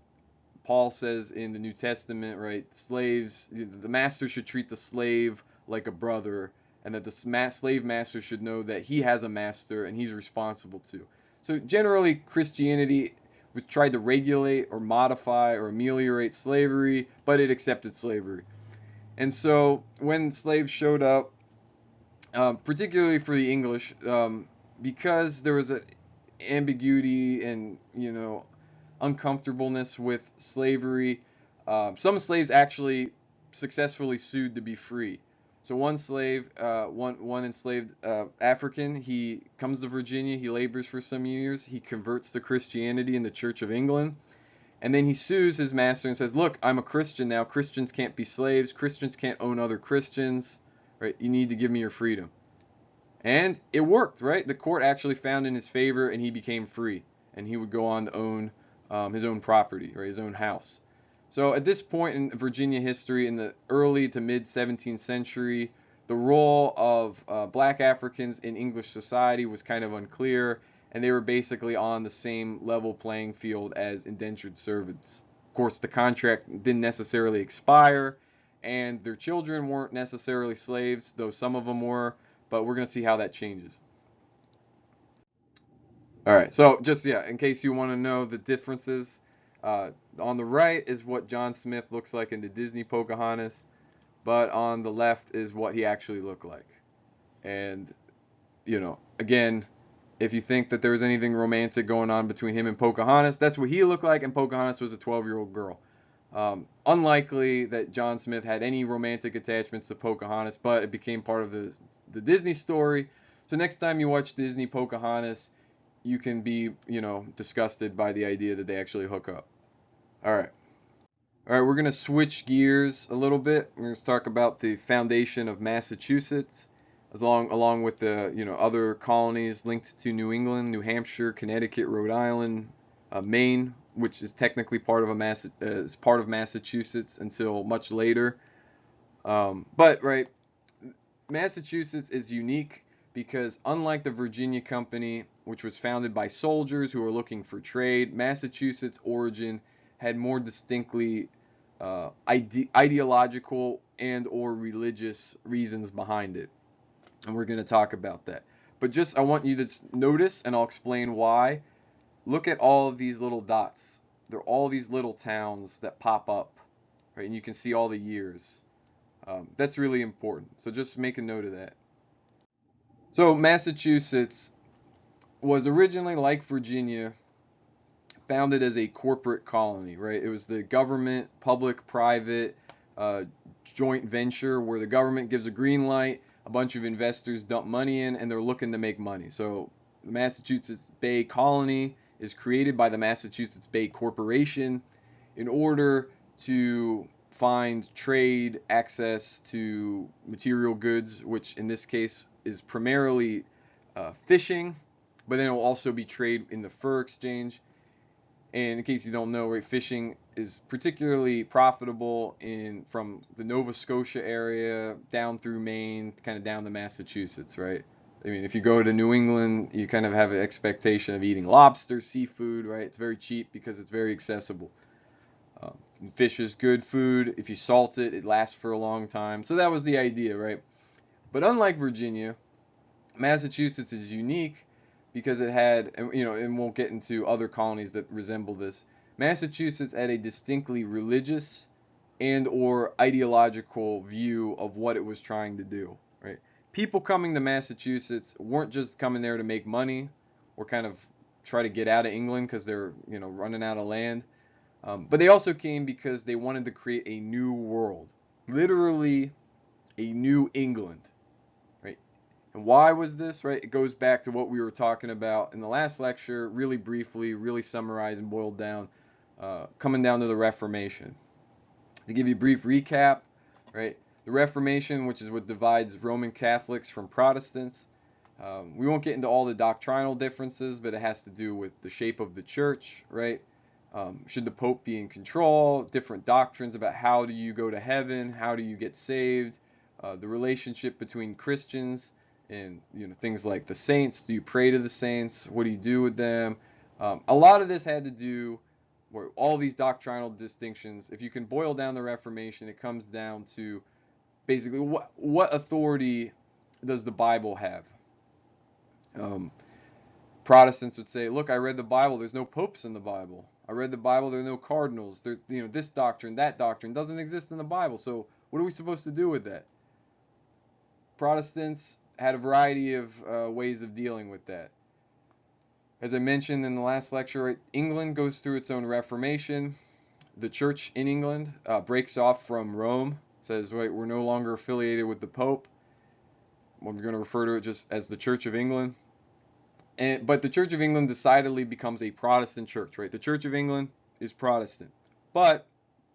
A: Paul says in the New Testament, right? The master should treat the slave like a brother, and that the slave master should know that he has a master and he's responsible too. So generally, Christianity was tried to regulate or modify or ameliorate slavery, but it accepted slavery. And so when slaves showed up, particularly for the English, because there was an ambiguity and uncomfortableness with slavery, some slaves actually successfully sued to be free. So one enslaved African, he comes to Virginia, he labors for some years, he converts to Christianity in the Church of England, and then he sues his master and says, look, I'm a Christian now, Christians can't be slaves, Christians can't own other Christians, right? You need to give me your freedom. And it worked, right? The court actually found in his favor, and he became free, and he would go on to own his own property, or his own house. So at this point in Virginia history, in the early to mid 17th century, the role of black Africans in English society was kind of unclear, and they were basically on the same level playing field as indentured servants. Of course, the contract didn't necessarily expire, and their children weren't necessarily slaves, though some of them were, but we're going to see how that changes. All right, so just, in case you want to know the differences, on the right is what John Smith looks like in the Disney Pocahontas, but on the left is what he actually looked like. And, again, if you think that there was anything romantic going on between him and Pocahontas, that's what he looked like, and Pocahontas was a 12-year-old girl. Unlikely that John Smith had any romantic attachments to Pocahontas, but it became part of the Disney story. So next time you watch Disney Pocahontas, you can be, disgusted by the idea that they actually hook up. All right. All right, we're going to switch gears a little bit. We're going to talk about the foundation of Massachusetts, along with the other colonies linked to New England, New Hampshire, Connecticut, Rhode Island, Maine, which is technically part of Massachusetts until much later. But right, Massachusetts is unique because unlike the Virginia Company, which was founded by soldiers who were looking for trade, Massachusetts' origin had more distinctly ideological and or religious reasons behind it. And we're going to talk about that. But I want you to notice, and I'll explain why. Look at all of these little dots. They're all these little towns that pop up, right? And you can see all the years. That's really important. So just make a note of that. So Massachusetts was originally, like Virginia, founded as a corporate colony, right? It was the government, public-private joint venture where the government gives a green light, a bunch of investors dump money in, and they're looking to make money. So the Massachusetts Bay Colony is created by the Massachusetts Bay Corporation in order to find trade access to material goods, which in this case is primarily fishing, but then it will also be trade in the fur exchange. And in case you don't know, right, fishing is particularly profitable from the Nova Scotia area down through Maine, kind of down to Massachusetts, right? I mean, if you go to New England, you kind of have an expectation of eating lobster, seafood, right? It's very cheap because it's very accessible. Fish is good food. If you salt it, it lasts for a long time. So that was the idea, right? But unlike Virginia, Massachusetts is unique because it had, and we'll get into other colonies that resemble this. Massachusetts had a distinctly religious and or ideological view of what it was trying to do, right? People coming to Massachusetts weren't just coming there to make money or kind of try to get out of England because they're, running out of land. But they also came because they wanted to create a new world, literally a new England, right? And why was this, right? It goes back to what we were talking about in the last lecture, really briefly, really summarized and boiled down, coming down to the Reformation. To give you a brief recap, right? The Reformation, which is what divides Roman Catholics from Protestants. We won't get into all the doctrinal differences, but it has to do with the shape of the church, right? Should the Pope be in control? Different doctrines about how do you go to heaven? How do you get saved? The relationship between Christians and things like the saints. Do you pray to the saints? What do you do with them? A lot of this had to do with all these doctrinal distinctions. If you can boil down the Reformation, it comes down to basically what authority does the Bible have? Protestants would say, look, I read the Bible. There's no popes in the Bible. I read the Bible. There are no cardinals. There, this doctrine, that doctrine doesn't exist in the Bible. So what are we supposed to do with that? Protestants had a variety of ways of dealing with that. As I mentioned in the last lecture, right, England goes through its own Reformation. The church in England breaks off from Rome, says, right, we're no longer affiliated with the Pope. We're going to refer to it just as the Church of England. But the Church of England decidedly becomes a Protestant church, right? The Church of England is Protestant. But,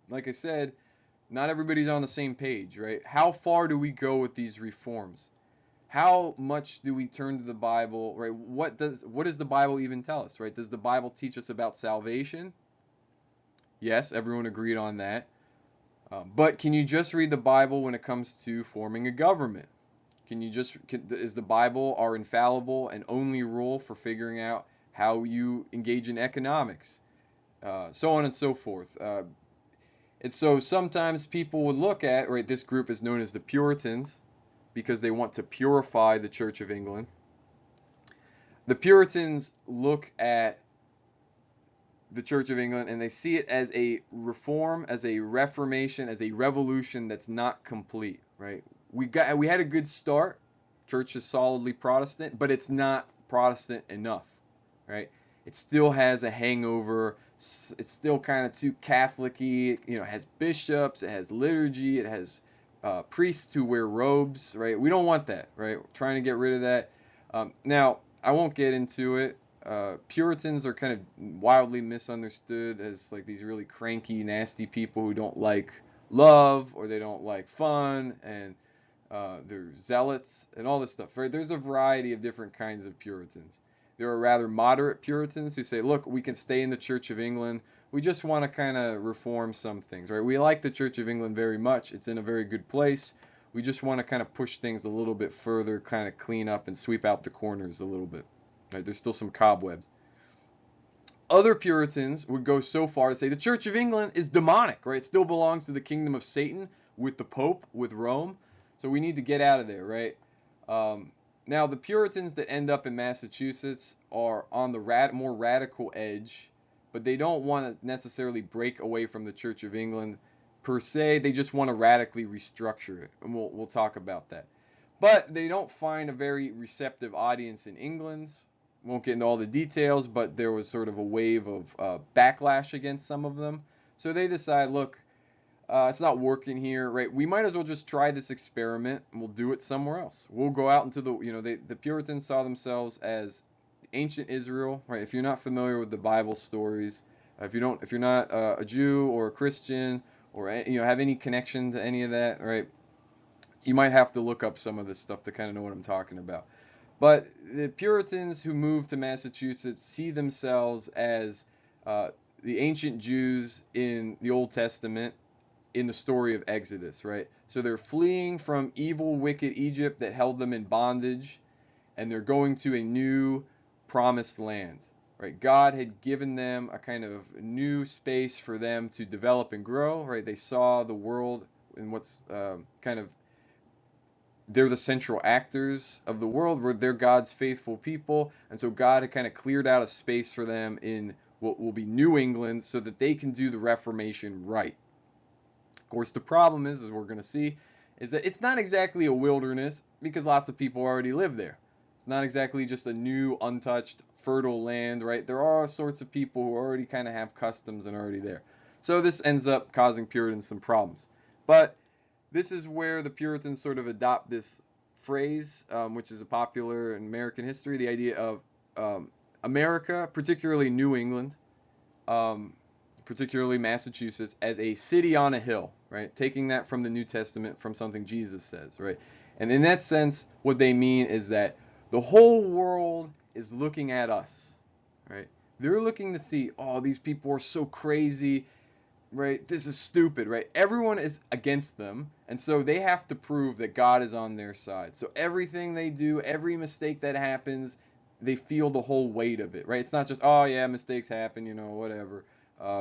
A: like I said, not everybody's on the same page, right? How far do we go with these reforms? How much do we turn to the Bible, right? What does the Bible even tell us, right? Does the Bible teach us about salvation? Yes, everyone agreed on that. But can you just read the Bible when it comes to forming a government? Is the Bible our infallible and only rule for figuring out how you engage in economics? So on and so forth. And so sometimes people would look at, right, this group is known as the Puritans because they want to purify the Church of England. The Puritans look at the Church of England and they see it as a reform, as a reformation, as a revolution that's not complete, right? We had a good start, church is solidly Protestant, but it's not Protestant enough, right? It still has a hangover. It's still kind of too Catholic-y. It has bishops, it has liturgy, it has priests who wear robes, right? We don't want that, right? We're trying to get rid of that. Now, I won't get into it. Puritans are kind of wildly misunderstood as like these really cranky, nasty people who don't like love or they don't like fun, and they're zealots and all this stuff, right? There's a variety of different kinds of Puritans. There are rather moderate Puritans who say, look, we can stay in the Church of England. We just want to kind of reform some things, right? We like the Church of England very much. It's in a very good place. We just want to kind of push things a little bit further, kind of clean up and sweep out the corners a little bit. Right? There's still some cobwebs. Other Puritans would go so far to say the Church of England is demonic, right? It still belongs to the kingdom of Satan with the Pope, with Rome. So we need to get out of there, right? Now, the Puritans that end up in Massachusetts are on the more radical edge, but they don't want to necessarily break away from the Church of England per se. They just want to radically restructure it, and we'll talk about that. But they don't find a very receptive audience in England. Won't get into all the details, but there was sort of a wave of backlash against some of them. So they decide, look, it's not working here, right? We might as well just try this experiment and we'll do it somewhere else. We'll go out into the Puritans saw themselves as ancient Israel, right? If you're not familiar with the Bible stories, if you're not a Jew or a Christian or have any connection to any of that, right? You might have to look up some of this stuff to kind of know what I'm talking about. But the Puritans who moved to Massachusetts see themselves as the ancient Jews in the Old Testament in the story of Exodus, right? So they're fleeing from evil, wicked Egypt that held them in bondage, and they're going to a new promised land, right? God had given them a kind of new space for them to develop and grow, right? They saw the world in what's they're the central actors of the world, where they're God's faithful people, and so God had kind of cleared out a space for them in what will be New England so that they can do the Reformation right. Of course, the problem is, as we're going to see, is that it's not exactly a wilderness because lots of people already live there. It's not exactly just a new, untouched, fertile land, right? There are all sorts of people who already kind of have customs and already there. So this ends up causing Puritans some problems. But this is where the Puritans sort of adopt this phrase, which is popular in American history, the idea of America, particularly New England, particularly Massachusetts, as a city on a hill, right? Taking that from the New Testament, from something Jesus says, right? And in that sense, what they mean is that the whole world is looking at us, right? They're looking to see, oh, these people are so crazy, right? This is stupid, right? Everyone is against them, and so they have to prove that God is on their side. So everything they do, every mistake that happens, they feel the whole weight of it, right? It's not just, oh yeah, mistakes happen, whatever.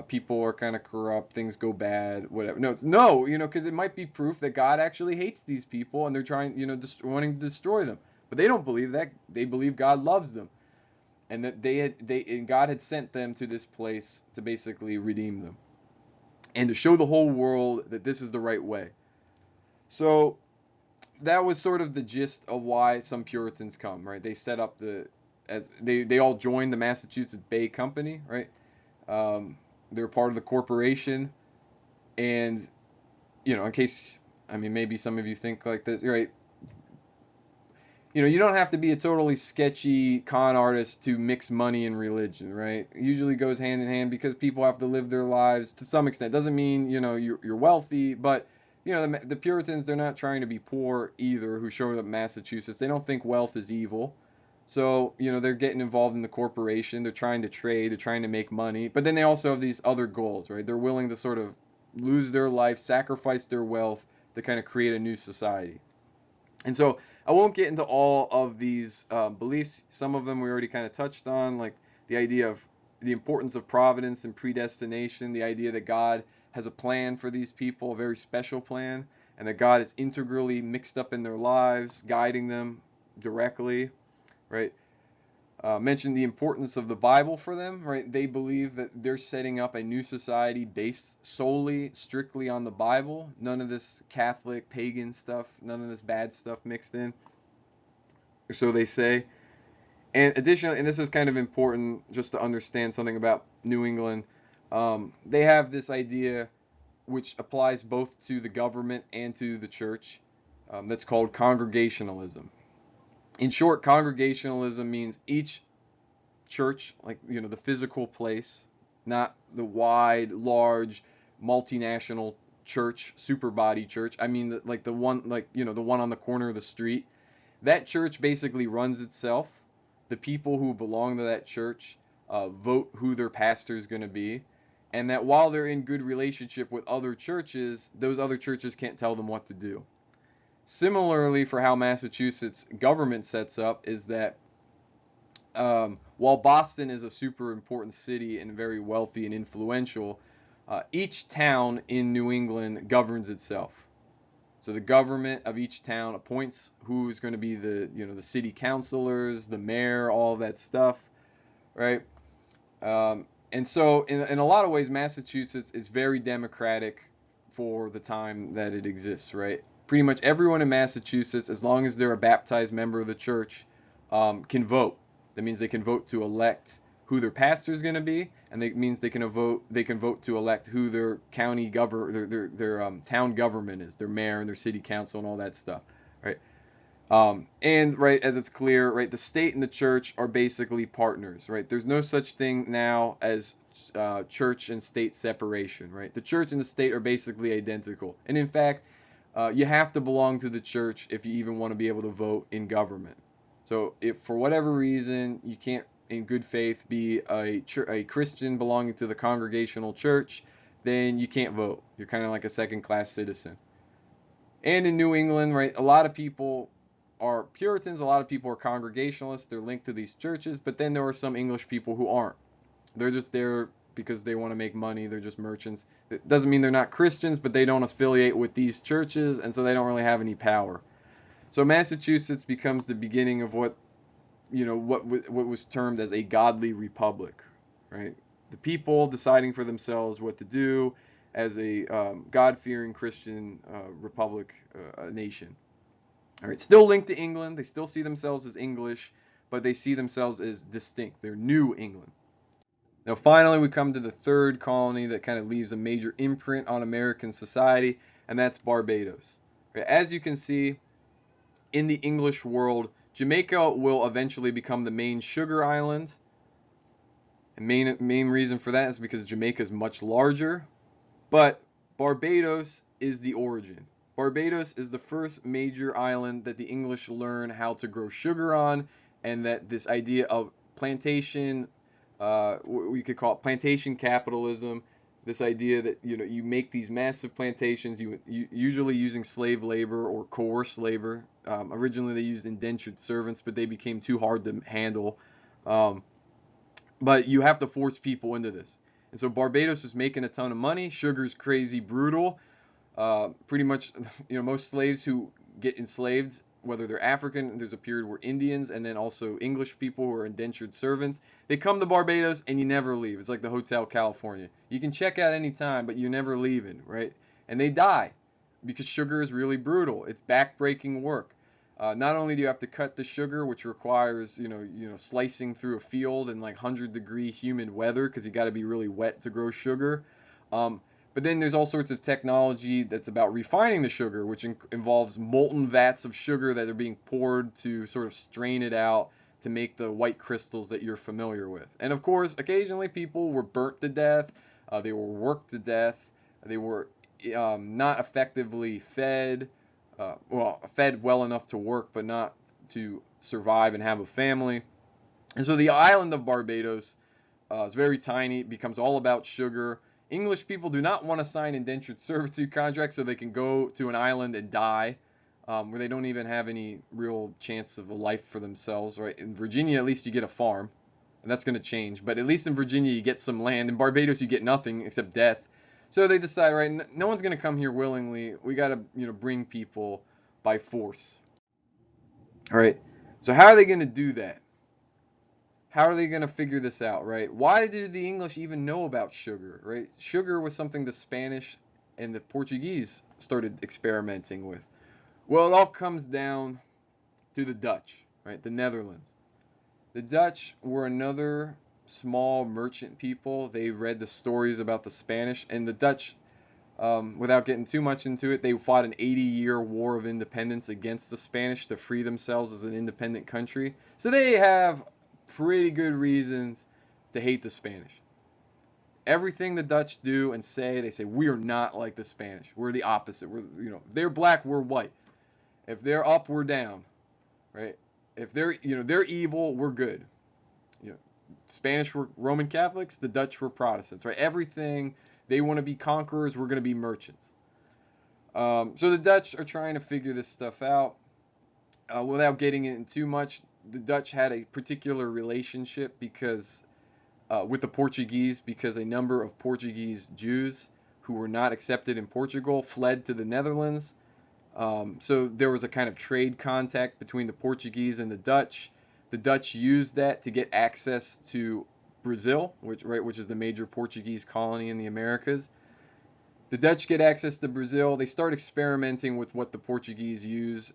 A: People are kind of corrupt, things go bad, whatever. No, because it might be proof that God actually hates these people and they're trying, wanting to destroy them. But they don't believe that. They believe God loves them, and that and God had sent them to this place to basically redeem them and to show the whole world that this is the right way. So that was sort of the gist of why some Puritans come, right? They set up they all joined the Massachusetts Bay Company, right? They're part of the corporation, and in case, maybe some of you think like this, right? You don't have to be a totally sketchy con artist to mix money and religion, right? It usually goes hand in hand because people have to live their lives to some extent. Doesn't mean, you're wealthy, but, the Puritans, they're not trying to be poor either, who showed up in Massachusetts. They don't think wealth is evil. So, they're getting involved in the corporation. They're trying to trade. They're trying to make money. But then they also have these other goals, right? They're willing to sort of lose their life, sacrifice their wealth to kind of create a new society. And so I won't get into all of these beliefs. Some of them we already kind of touched on, like the idea of the importance of providence and predestination, the idea that God has a plan for these people, a very special plan, and that God is integrally mixed up in their lives, guiding them directly, right? Mentioned the importance of the Bible for them, right? They believe that they're setting up a new society based solely, strictly on the Bible. None of this Catholic, pagan stuff, none of this bad stuff mixed in. or so they say. And additionally, and this is kind of important just to understand something about New England, they have this idea which applies both to the government and to the church, that's called congregationalism. In short, congregationalism means each church, like the physical place, not the wide, large, multinational church, super body church. I mean, like the one, like the one on the corner of the street. That church basically runs itself. The people who belong to that church vote who their pastor is going to be, and that while they're in good relationship with other churches, those other churches can't tell them what to do. Similarly, for how Massachusetts government sets up is that while Boston is a super important city and very wealthy and influential, each town in New England governs itself. So the government of each town appoints who's going to be the city councilors, the mayor, all that stuff, right? And so in a lot of ways, Massachusetts is very democratic for the time that it exists, right? Pretty much everyone in Massachusetts, as long as they're a baptized member of the church, can vote. That means they can vote to elect who their pastor is going to be, and that means they can vote to elect who their their town government is, their mayor and their city council and all that stuff, right? And right, as it's clear, right, the state and the church are basically partners, right? There's no such thing now as church and state separation, right? The church and the state are basically identical, and in fact, you have to belong to the church if you even want to be able to vote in government. So if for whatever reason you can't, in good faith, be a Christian belonging to the Congregational Church, then you can't vote. You're kind of like a second-class citizen. And in New England, right, a lot of people are Puritans, a lot of people are Congregationalists, they're linked to these churches, but then there are some English people who aren't. They're just there because they want to make money, they're just merchants. It doesn't mean they're not Christians, but they don't affiliate with these churches, and so they don't really have any power. So Massachusetts becomes the beginning of what was termed as a godly republic, right? The people deciding for themselves what to do as a God-fearing Christian republic nation. All right, still linked to England. They still see themselves as English, but they see themselves as distinct. They're New England. Now, finally, we come to the third colony that kind of leaves a major imprint on American society, and that's Barbados. Right, as you can see, in the English world, Jamaica will eventually become the main sugar island. And main reason for that is because Jamaica is much larger, but Barbados is the origin. Barbados is the first major island that the English learn how to grow sugar on, and that this idea of plantation, we could call it plantation capitalism, this idea that you make these massive plantations, you usually using slave labor or coerced labor. Originally they used indentured servants, but they became too hard to handle. But you have to force people into this. And so Barbados is making a ton of money. Sugar's crazy brutal. Pretty much, most slaves who get enslaved, whether they're African, there's a period where Indians and then also English people who are indentured servants, they come to Barbados and you never leave. It's like the Hotel California. You can check out any time, but you're never leaving, right? And they die because sugar is really brutal. It's backbreaking work. Not only do you have to cut the sugar, which requires slicing through a field in like 100-degree humid weather because you got to be really wet to grow sugar. But then there's all sorts of technology that's about refining the sugar, which involves molten vats of sugar that are being poured to sort of strain it out to make the white crystals that you're familiar with. And of course, occasionally people were burnt to death, they were worked to death, they were not effectively fed, fed well enough to work, but not to survive and have a family. And so the island of Barbados is very tiny. It becomes all about sugar. English people do not want to sign indentured servitude contracts so they can go to an island and die, where they don't even have any real chance of a life for themselves, right? In Virginia, at least you get a farm, and that's going to change. But at least in Virginia, you get some land. In Barbados, you get nothing except death. So they decide, right, no one's going to come here willingly. We got to, bring people by force. All right. So how are they going to do that? How are they going to figure this out, right? Why did the English even know about sugar, right? Sugar was something the Spanish and the Portuguese started experimenting with. Well, it all comes down to the Dutch. right? The Netherlands. The Dutch were another small merchant people. They read the stories about the Spanish, and the Dutch, without getting too much into it, they fought an 80-year war of independence against the Spanish to free themselves as an independent country. So they have pretty good reasons to hate the Spanish. Everything the Dutch do and say, they say we are not like the Spanish. We're the opposite. They're black, we're white. If they're up, we're down, right? If they're evil, we're good. You know, Spanish were Roman Catholics, the Dutch were Protestants, right? Everything, they want to be conquerors, we're going to be merchants. So the Dutch are trying to figure this stuff out. Without getting into too much, the Dutch had a particular relationship because with the Portuguese, because a number of Portuguese Jews who were not accepted in Portugal fled to the Netherlands. So there was a kind of trade contact between the Portuguese and the Dutch. The Dutch used that to get access to Brazil, which is the major Portuguese colony in the Americas. The Dutch get access to Brazil. They start experimenting with what the Portuguese use,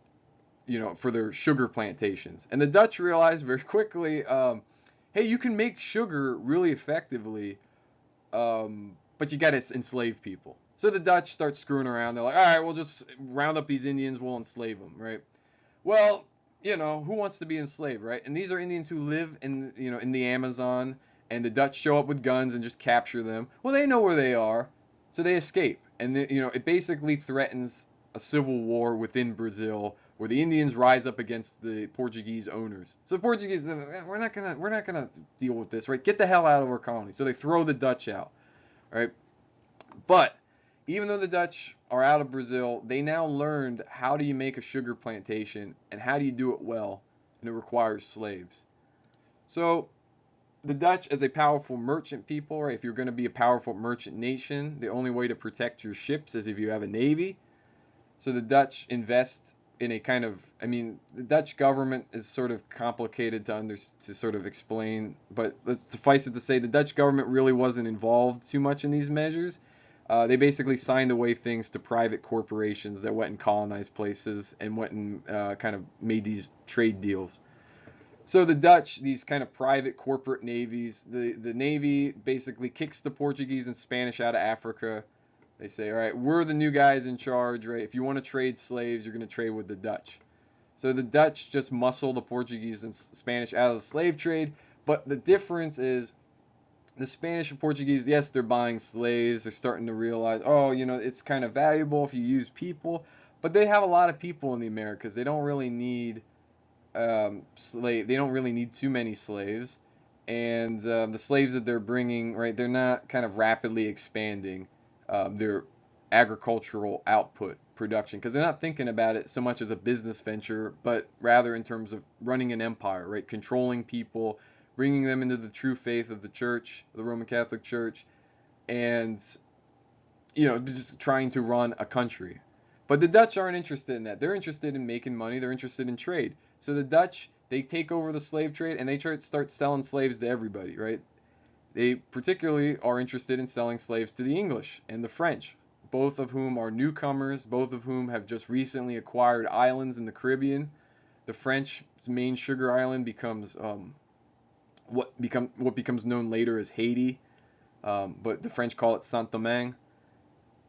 A: for their sugar plantations. And the Dutch realize very quickly, hey, you can make sugar really effectively, but you got to enslave people. So the Dutch start screwing around. They're like, all right, we'll just round up these Indians. We'll enslave them, right? Well, who wants to be enslaved, right? And these are Indians who live in the Amazon, and the Dutch show up with guns and just capture them. Well, they know where they are, so they escape. And it basically threatens a civil war within Brazil where the Indians rise up against the Portuguese owners. So the Portuguese, we're not gonna deal with this, right? Get the hell out of our colony. So they throw the Dutch out, right? But even though the Dutch are out of Brazil, they now learned how do you make a sugar plantation and how do you do it well, and it requires slaves. So the Dutch, as a powerful merchant people, right? If you're going to be a powerful merchant nation, the only way to protect your ships is if you have a navy. So the Dutch invest in a kind of, the Dutch government is sort of complicated to sort of explain, but let's suffice it to say the Dutch government really wasn't involved too much in these measures. They basically signed away things to private corporations that went and colonized places and went and kind of made these trade deals. So the Dutch, these kind of private corporate navies, the Navy basically kicks the Portuguese and Spanish out of Africa. They say, all right, we're the new guys in charge, right? If you want to trade slaves, you're going to trade with the Dutch. So the Dutch just muscle the Portuguese and Spanish out of the slave trade. But the difference is the Spanish and Portuguese, yes, they're buying slaves. They're starting to realize, it's kind of valuable if you use people. But they have a lot of people in the Americas. They don't really need They don't really need too many slaves. And the slaves that they're bringing, right, they're not kind of rapidly expanding their agricultural output production because they're not thinking about it so much as a business venture, but rather in terms of running an empire, right? Controlling people, bringing them into the true faith of the church, the Roman Catholic Church, and just trying to run a country. But the Dutch aren't interested in that. They're interested in making money. They're interested in trade. So the Dutch, they take over the slave trade and they start selling slaves to everybody, right? They particularly are interested in selling slaves to the English and the French, both of whom are newcomers, both of whom have just recently acquired islands in the Caribbean. The French's main sugar island becomes what becomes known later as Haiti, but the French call it Saint-Domingue.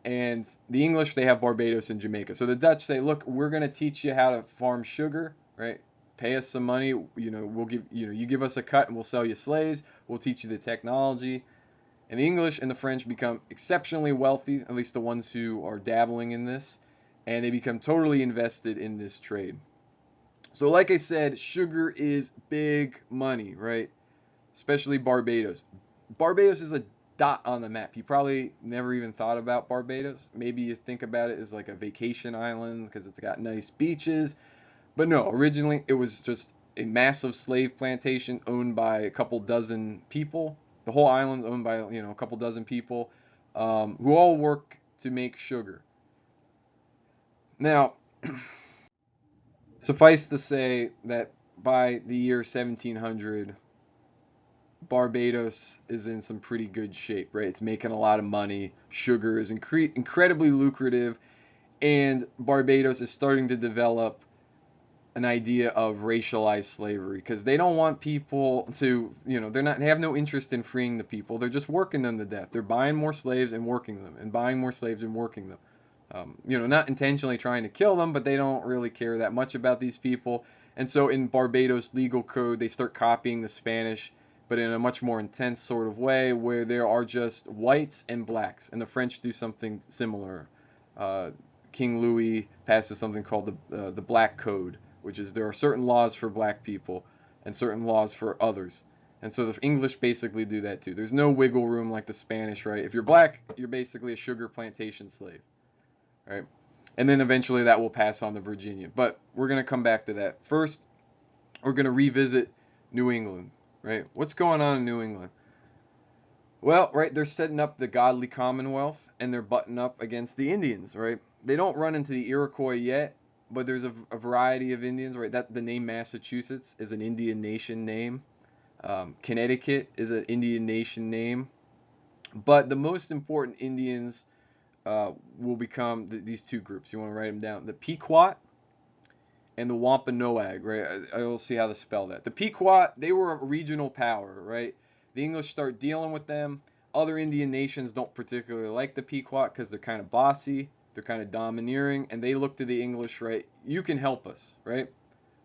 A: And the English, they have Barbados and Jamaica. So the Dutch say, look, we're going to teach you how to farm sugar, right? Pay us some money, we'll give, you give us a cut and we'll sell you slaves. We'll teach you the technology. And the English and the French become exceptionally wealthy, at least the ones who are dabbling in this, and they become totally invested in this trade. So like I said, sugar is big money, right? Especially Barbados. Barbados is a dot on the map. You probably never even thought about Barbados. Maybe you think about it as like a vacation island because it's got nice beaches. But no, originally it was just a massive slave plantation owned by a couple dozen people. The whole island owned by a couple dozen people who all work to make sugar. Now, suffice to say that by the year 1700, Barbados is in some pretty good shape, right? It's making a lot of money. Sugar is incredibly lucrative, and Barbados is starting to develop an idea of racialized slavery, because they don't want people to, they have no interest in freeing the people. They're just working them to death. They're buying more slaves and working them, and buying more slaves and working them. Not intentionally trying to kill them, but they don't really care that much about these people. And so in Barbados legal code, they start copying the Spanish, but in a much more intense sort of way, where there are just whites and blacks. And the French do something similar. King Louis passes something called the Black Code, which is there are certain laws for black people and certain laws for others. And so the English basically do that too. There's no wiggle room like the Spanish, right? If you're black, you're basically a sugar plantation slave, right? And then eventually that will pass on to Virginia. But we're going to come back to that. First, we're going to revisit New England, right? What's going on in New England? Well, right, they're setting up the godly Commonwealth, and they're butting up against the Indians, right? They don't run into the Iroquois yet, but there's a variety of Indians, right? That the name Massachusetts is an Indian nation name. Connecticut is an Indian nation name. But the most important Indians will become these two groups. You want to write them down: the Pequot and the Wampanoag, right? I'll see how to spell that. The Pequot, they were a regional power, right? The English start dealing with them. Other Indian nations don't particularly like the Pequot because they're kind of bossy, they're kind of domineering, and they look to the English, right? You can help us, right?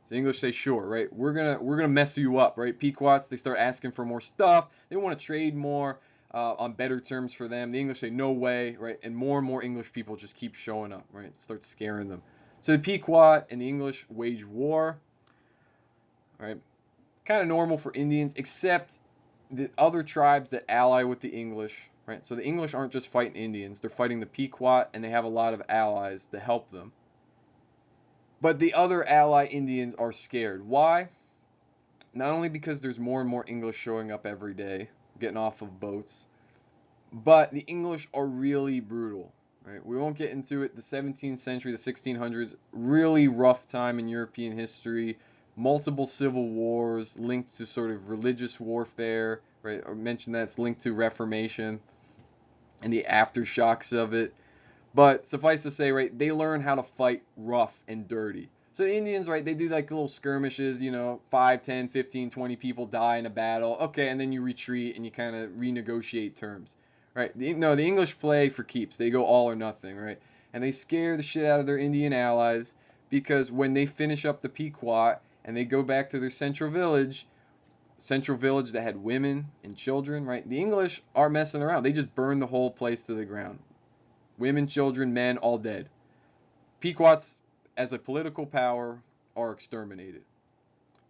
A: So the English say, sure, right? We're gonna mess you up, right? Pequots, they start asking for more stuff. They want to trade more on better terms for them. The English say, no way, right? And more English people just keep showing up, right? It starts scaring them. So the Pequot and the English wage war, right? Kind of normal for Indians, except the other tribes that ally with the English, right? So the English aren't just fighting Indians, they're fighting the Pequot, and they have a lot of allies to help them. But the other ally Indians are scared. Why? Not only because there's more and more English showing up every day, getting off of boats, but the English are really brutal, right? We won't get into it. The 17th century, the 1600s, really rough time in European history. Multiple civil wars linked to sort of religious warfare, right? I mentioned that it's linked to Reformation and the aftershocks of it. But suffice to say, right, they learn how to fight rough and dirty. So the Indians, right, they do like little skirmishes, 5, 10, 15, 20 people die in a battle. Okay, and then you retreat and you kind of renegotiate terms, right? No, the English play for keeps. They go all or nothing, right? And they scare the shit out of their Indian allies, because when they finish up the Pequot and they go back to their central village that had women and children, right? The English aren't messing around. They just burn the whole place to the ground. Women, children, men, all dead. Pequots, as a political power, are exterminated.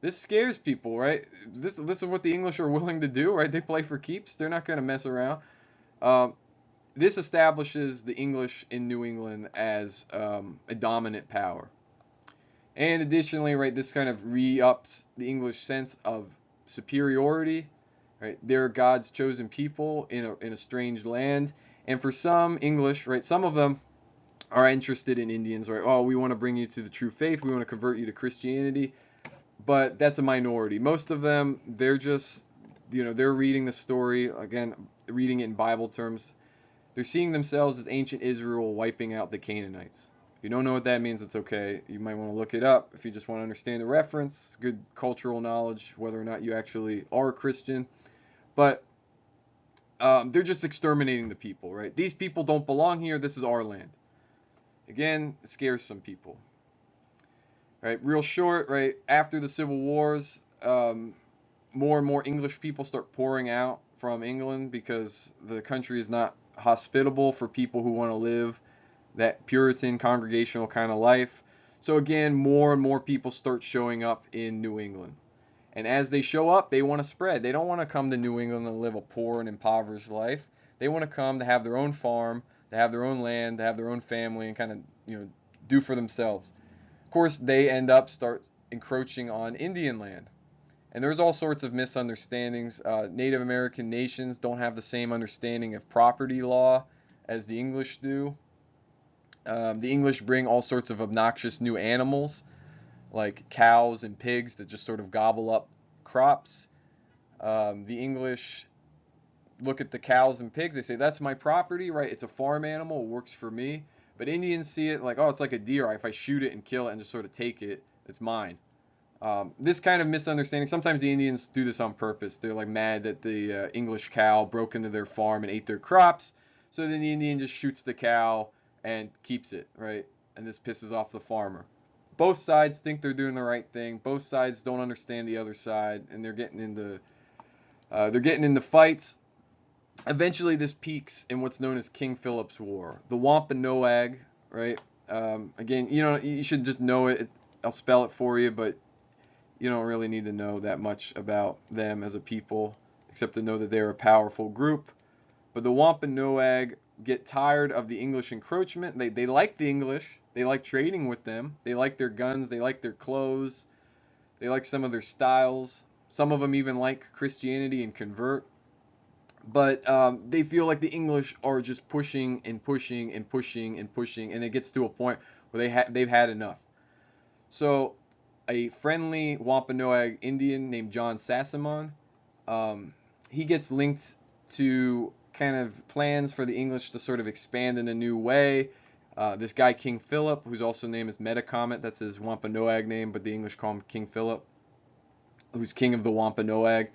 A: This scares people, right? This is what the English are willing to do, right? They play for keeps. They're not going to mess around. This establishes the English in New England as a dominant power. And additionally, right, this kind of re-ups the English sense of superiority, right? They're God's chosen people in a strange land. And for some English, right, some of them are interested in Indians, right? Oh, we want to bring you to the true faith. We want to convert you to Christianity. But that's a minority. Most of them, they're just, they're reading the story, again, reading it in Bible terms. They're seeing themselves as ancient Israel wiping out the Canaanites. If you don't know what that means, it's okay. You might want to look it up. If you just want to understand the reference, good cultural knowledge, whether or not you actually are a Christian. But they're just exterminating the people, right? These people don't belong here. This is our land. Again, it scares some people. Right, real short, right? After the Civil Wars, more and more English people start pouring out from England because the country is not hospitable for people who want to live that Puritan congregational kind of life. So again, more and more people start showing up in New England. And as they show up, they want to spread. They don't want to come to New England and live a poor and impoverished life. They want to come to have their own farm, to have their own land, to have their own family, and kind of, do for themselves. Of course, they end up start encroaching on Indian land. And there's all sorts of misunderstandings. Native American nations don't have the same understanding of property law as the English do. The English bring all sorts of obnoxious new animals, like cows and pigs that just sort of gobble up crops. The English look at the cows and pigs. They say, that's my property, right? It's a farm animal. It works for me. But Indians see it like, oh, it's like a deer. If I shoot it and kill it and just sort of take it, It's mine. This kind of misunderstanding, sometimes the Indians do this on purpose. They're like mad that the English cow broke into their farm and ate their crops. So then the Indian just shoots the cow and keeps it, right? And this pisses off the farmer. Both sides think they're doing the right thing. Both sides don't understand the other side, and they're getting into fights. Eventually, this peaks in what's known as King Philip's War. The Wampanoag, right? Again, you should just know it. I'll spell it for you, but you don't really need to know that much about them as a people, except to know that they're a powerful group. But the Wampanoag get tired of the English encroachment. They like the English. They like trading with them. They like their guns. They like their clothes. They like some of their styles. Some of them even like Christianity and convert. But they feel like the English are just pushing and pushing and pushing and pushing, and it gets to a point where they've had enough. So a friendly Wampanoag Indian named John Sassamon, he gets linked to kind of plans for the English to sort of expand in a new way. This guy King Philip, who's also named as Metacomet, that's his Wampanoag name, but the English call him King Philip, who's king of the Wampanoag.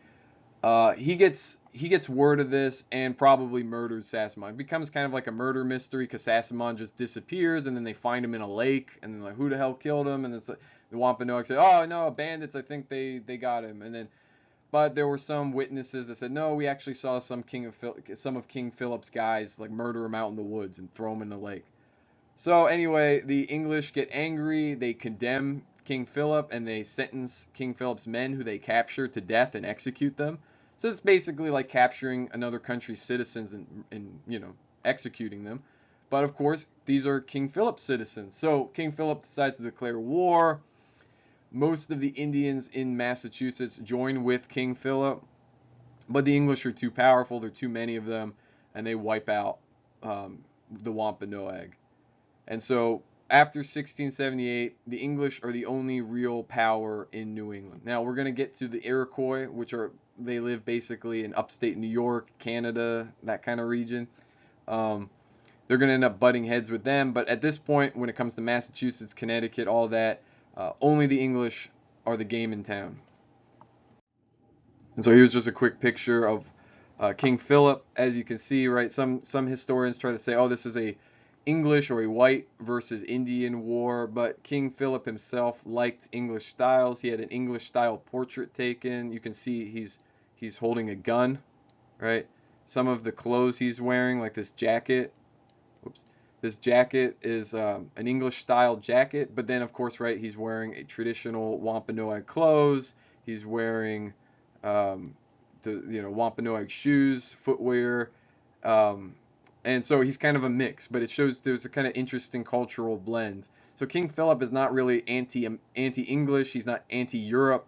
A: He gets word of this and probably murders Sassamon. It becomes kind of like a murder mystery because Sassamon just disappears, and then they find him in a lake, and then like, who the hell killed him? And it's like, the Wampanoag say, oh no, bandits, I think they got him. And then, but there were some witnesses that said, no, we actually saw some of King Philip's guys like murder him out in the woods and throw him in the lake. So anyway, the English get angry. They condemn King Philip, and they sentence King Philip's men, who they capture, to death and execute them. So it's basically like capturing another country's citizens and executing them. But of course, these are King Philip's citizens. So King Philip decides to declare war. Most of the Indians in Massachusetts join with King Philip, but the English are too powerful. There are too many of them, and they wipe out the Wampanoag. And so after 1678, the English are the only real power in New England. Now we're going to get to the Iroquois, they live basically in upstate New York, Canada, that kind of region. They're going to end up butting heads with them. But at this point, when it comes to Massachusetts, Connecticut, all that, only the English are the game in town. And so here's just a quick picture of King Philip. As you can see, right, some historians try to say, oh, this is a English or a white versus Indian war, but King Philip himself liked English styles. He had an English style portrait taken. You can see he's holding a gun, right? Some of the clothes he's wearing, like this jacket. Oops. This jacket is an English style jacket, but then of course, right, he's wearing a traditional Wampanoag clothes. He's wearing Wampanoag shoes, footwear. And so he's kind of a mix, but it shows there's a kind of interesting cultural blend. So King Philip is not really anti-English. He's not anti-Europe.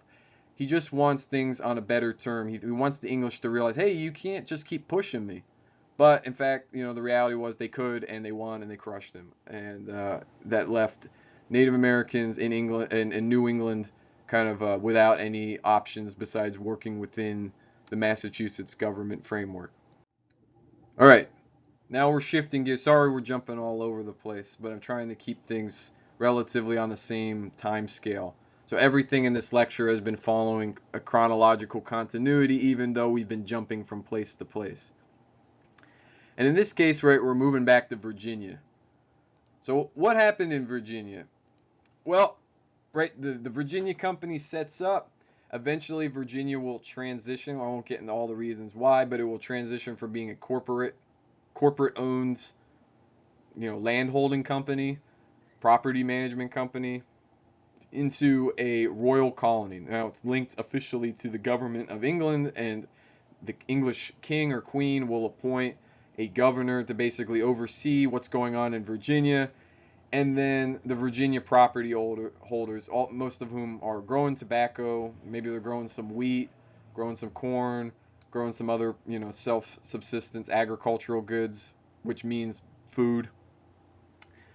A: He just wants things on a better term. He wants the English to realize, hey, you can't just keep pushing me. But in fact, the reality was they could, and they won, and they crushed him. And that left Native Americans in England and in New England kind of without any options besides working within the Massachusetts government framework. All right. Now we're shifting gears. Sorry, we're jumping all over the place, but I'm trying to keep things relatively on the same time scale. So everything in this lecture has been following a chronological continuity, even though we've been jumping from place to place. And in this case, right, we're moving back to Virginia. So what happened in Virginia? Well, right, the Virginia Company sets up. Eventually, Virginia will transition. I won't get into all the reasons why, but it will transition from being a corporate-owned, landholding company, property management company, into a royal colony. Now it's linked officially to the government of England, and the English king or queen will appoint a governor to basically oversee what's going on in Virginia. And then the Virginia property holders, most of whom are growing tobacco, maybe they're growing some wheat, growing some corn, growing some other, self-subsistence agricultural goods, which means food,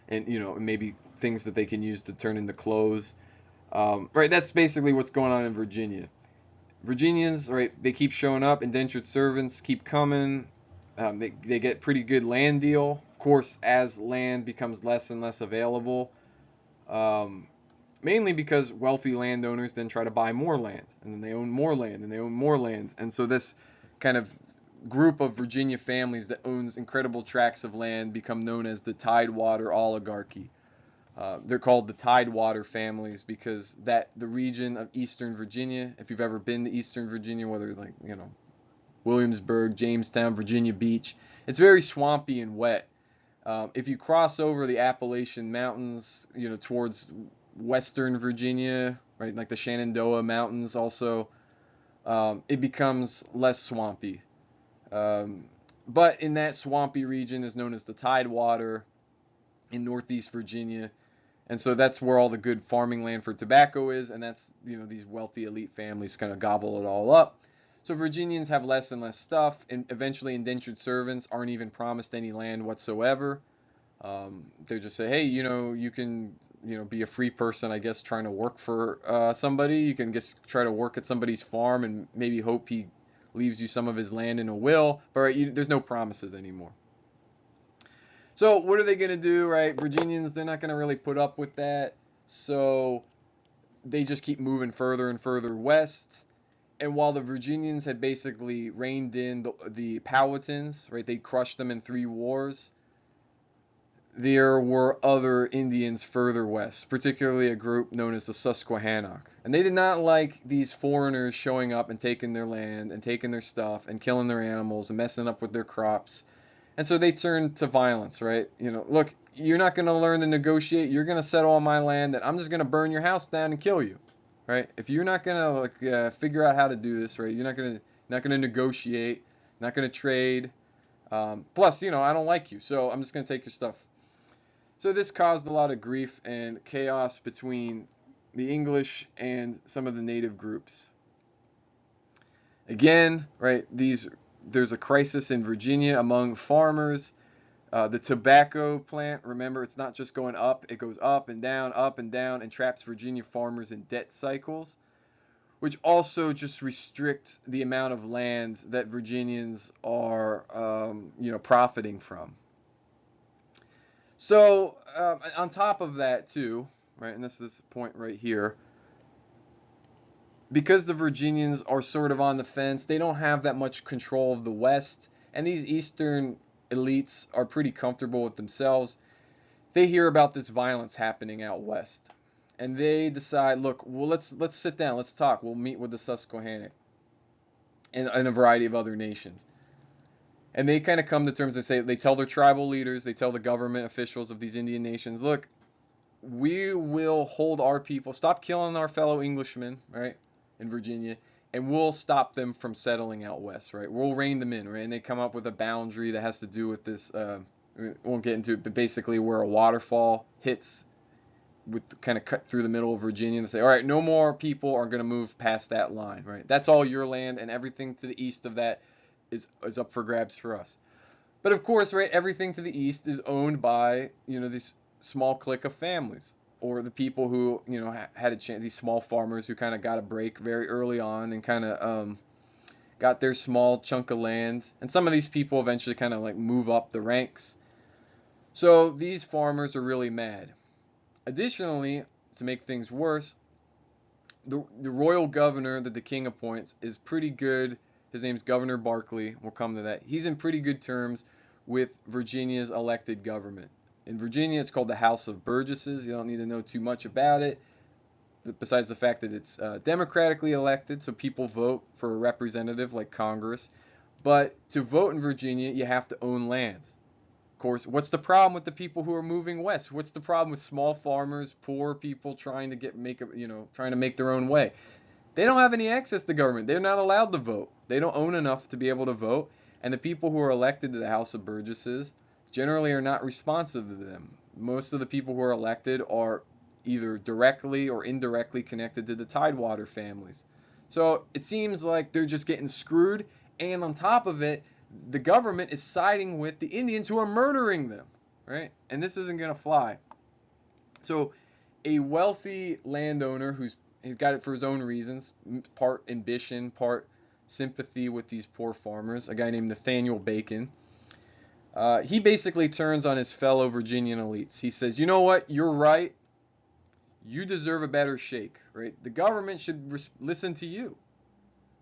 A: and maybe things that they can use to turn into clothes. Right, that's basically what's going on in Virginia. Virginians, right, they keep showing up. Indentured servants keep coming. They get pretty good land deal. Of course, as land becomes less and less available, mainly because wealthy landowners then try to buy more land, and then they own more land, and they own more land. And so this kind of group of Virginia families that owns incredible tracts of land become known as the Tidewater oligarchy. They're called the Tidewater families because that the region of Eastern Virginia, if you've ever been to Eastern Virginia, whether like, Williamsburg, Jamestown, Virginia Beach, it's very swampy and wet. If you cross over the Appalachian Mountains, towards Western Virginia, right, like the Shenandoah Mountains also, it becomes less swampy. Um, but in that swampy region is known as the Tidewater in Northeast Virginia. And so that's where all the good farming land for tobacco is, and that's, these wealthy elite families kind of gobble it all up. So Virginians have less and less stuff, and eventually indentured servants aren't even promised any land whatsoever. They just say, hey, you can, be a free person, I guess, trying to work for somebody. You can just try to work at somebody's farm and maybe hope he leaves you some of his land in a will, but right, there's no promises anymore. So what are they going to do, right? Virginians, they're not going to really put up with that. So they just keep moving further and further west. And while the Virginians had basically reined in the Powhatans, right? They crushed them in 3 wars. There were other Indians further west, particularly a group known as the Susquehannock. And they did not like these foreigners showing up and taking their land and taking their stuff and killing their animals and messing up with their crops. And so they turned to violence, right? Look, you're not going to learn to negotiate. You're going to settle on my land, and I'm just going to burn your house down and kill you, right? If you're not going to figure out how to do this, right? You're not going to negotiate, not going to trade. Plus, I don't like you, so I'm just going to take your stuff. So this caused a lot of grief and chaos between the English and some of the native groups. Again, right? There's a crisis in Virginia among farmers. The tobacco plant, remember, it's not just going up, it goes up and down, and traps Virginia farmers in debt cycles, which also just restricts the amount of land that Virginians are, profiting from. So, on top of that, too, right, and this is this point right here, because the Virginians are sort of on the fence, they don't have that much control of the West, and these Eastern elites are pretty comfortable with themselves. They hear about this violence happening out west, and they decide, look, well, let's sit down, let's talk. We'll meet with the Susquehannock and a variety of other nations. And they kind of come to terms and say, they tell their tribal leaders, they tell the government officials of these Indian nations, look, we will hold our people, stop killing our fellow Englishmen, right, in Virginia, and we'll stop them from settling out west, right? We'll rein them in, right? And they come up with a boundary that has to do with this, we won't get into it, but basically where a waterfall hits with kind of cut through the middle of Virginia and say, all right, no more people are going to move past that line, right? That's all your land, and everything to the east of that is up for grabs for us. But of course, right, everything to the east is owned by, this small clique of families, or the people who, had a chance, these small farmers who kind of got a break very early on and kind of got their small chunk of land. And some of these people eventually kind of like move up the ranks. So these farmers are really mad. Additionally, to make things worse, the royal governor that the king appoints is pretty good. His name's Governor Barkley. We'll come to that. He's in pretty good terms with Virginia's elected government. In Virginia, it's called the House of Burgesses. You don't need to know too much about it, besides the fact that it's democratically elected, so people vote for a representative like Congress. But to vote in Virginia, you have to own land. Of course, what's the problem with the people who are moving west? What's the problem with small farmers, poor people trying to trying to make their own way? They don't have any access to government. They're not allowed to vote. They don't own enough to be able to vote, and the people who are elected to the House of Burgesses generally are not responsive to them. Most of the people who are elected are either directly or indirectly connected to the Tidewater families. So it seems like they're just getting screwed, and on top of it, the government is siding with the Indians who are murdering them, right? And this isn't going to fly. So a wealthy landowner he's got it for his own reasons, part ambition, part sympathy with these poor farmers, a guy named Nathaniel Bacon, he basically turns on his fellow Virginian elites. He says, you know what, you're right. you deserve a better shake, right? The government should listen to you,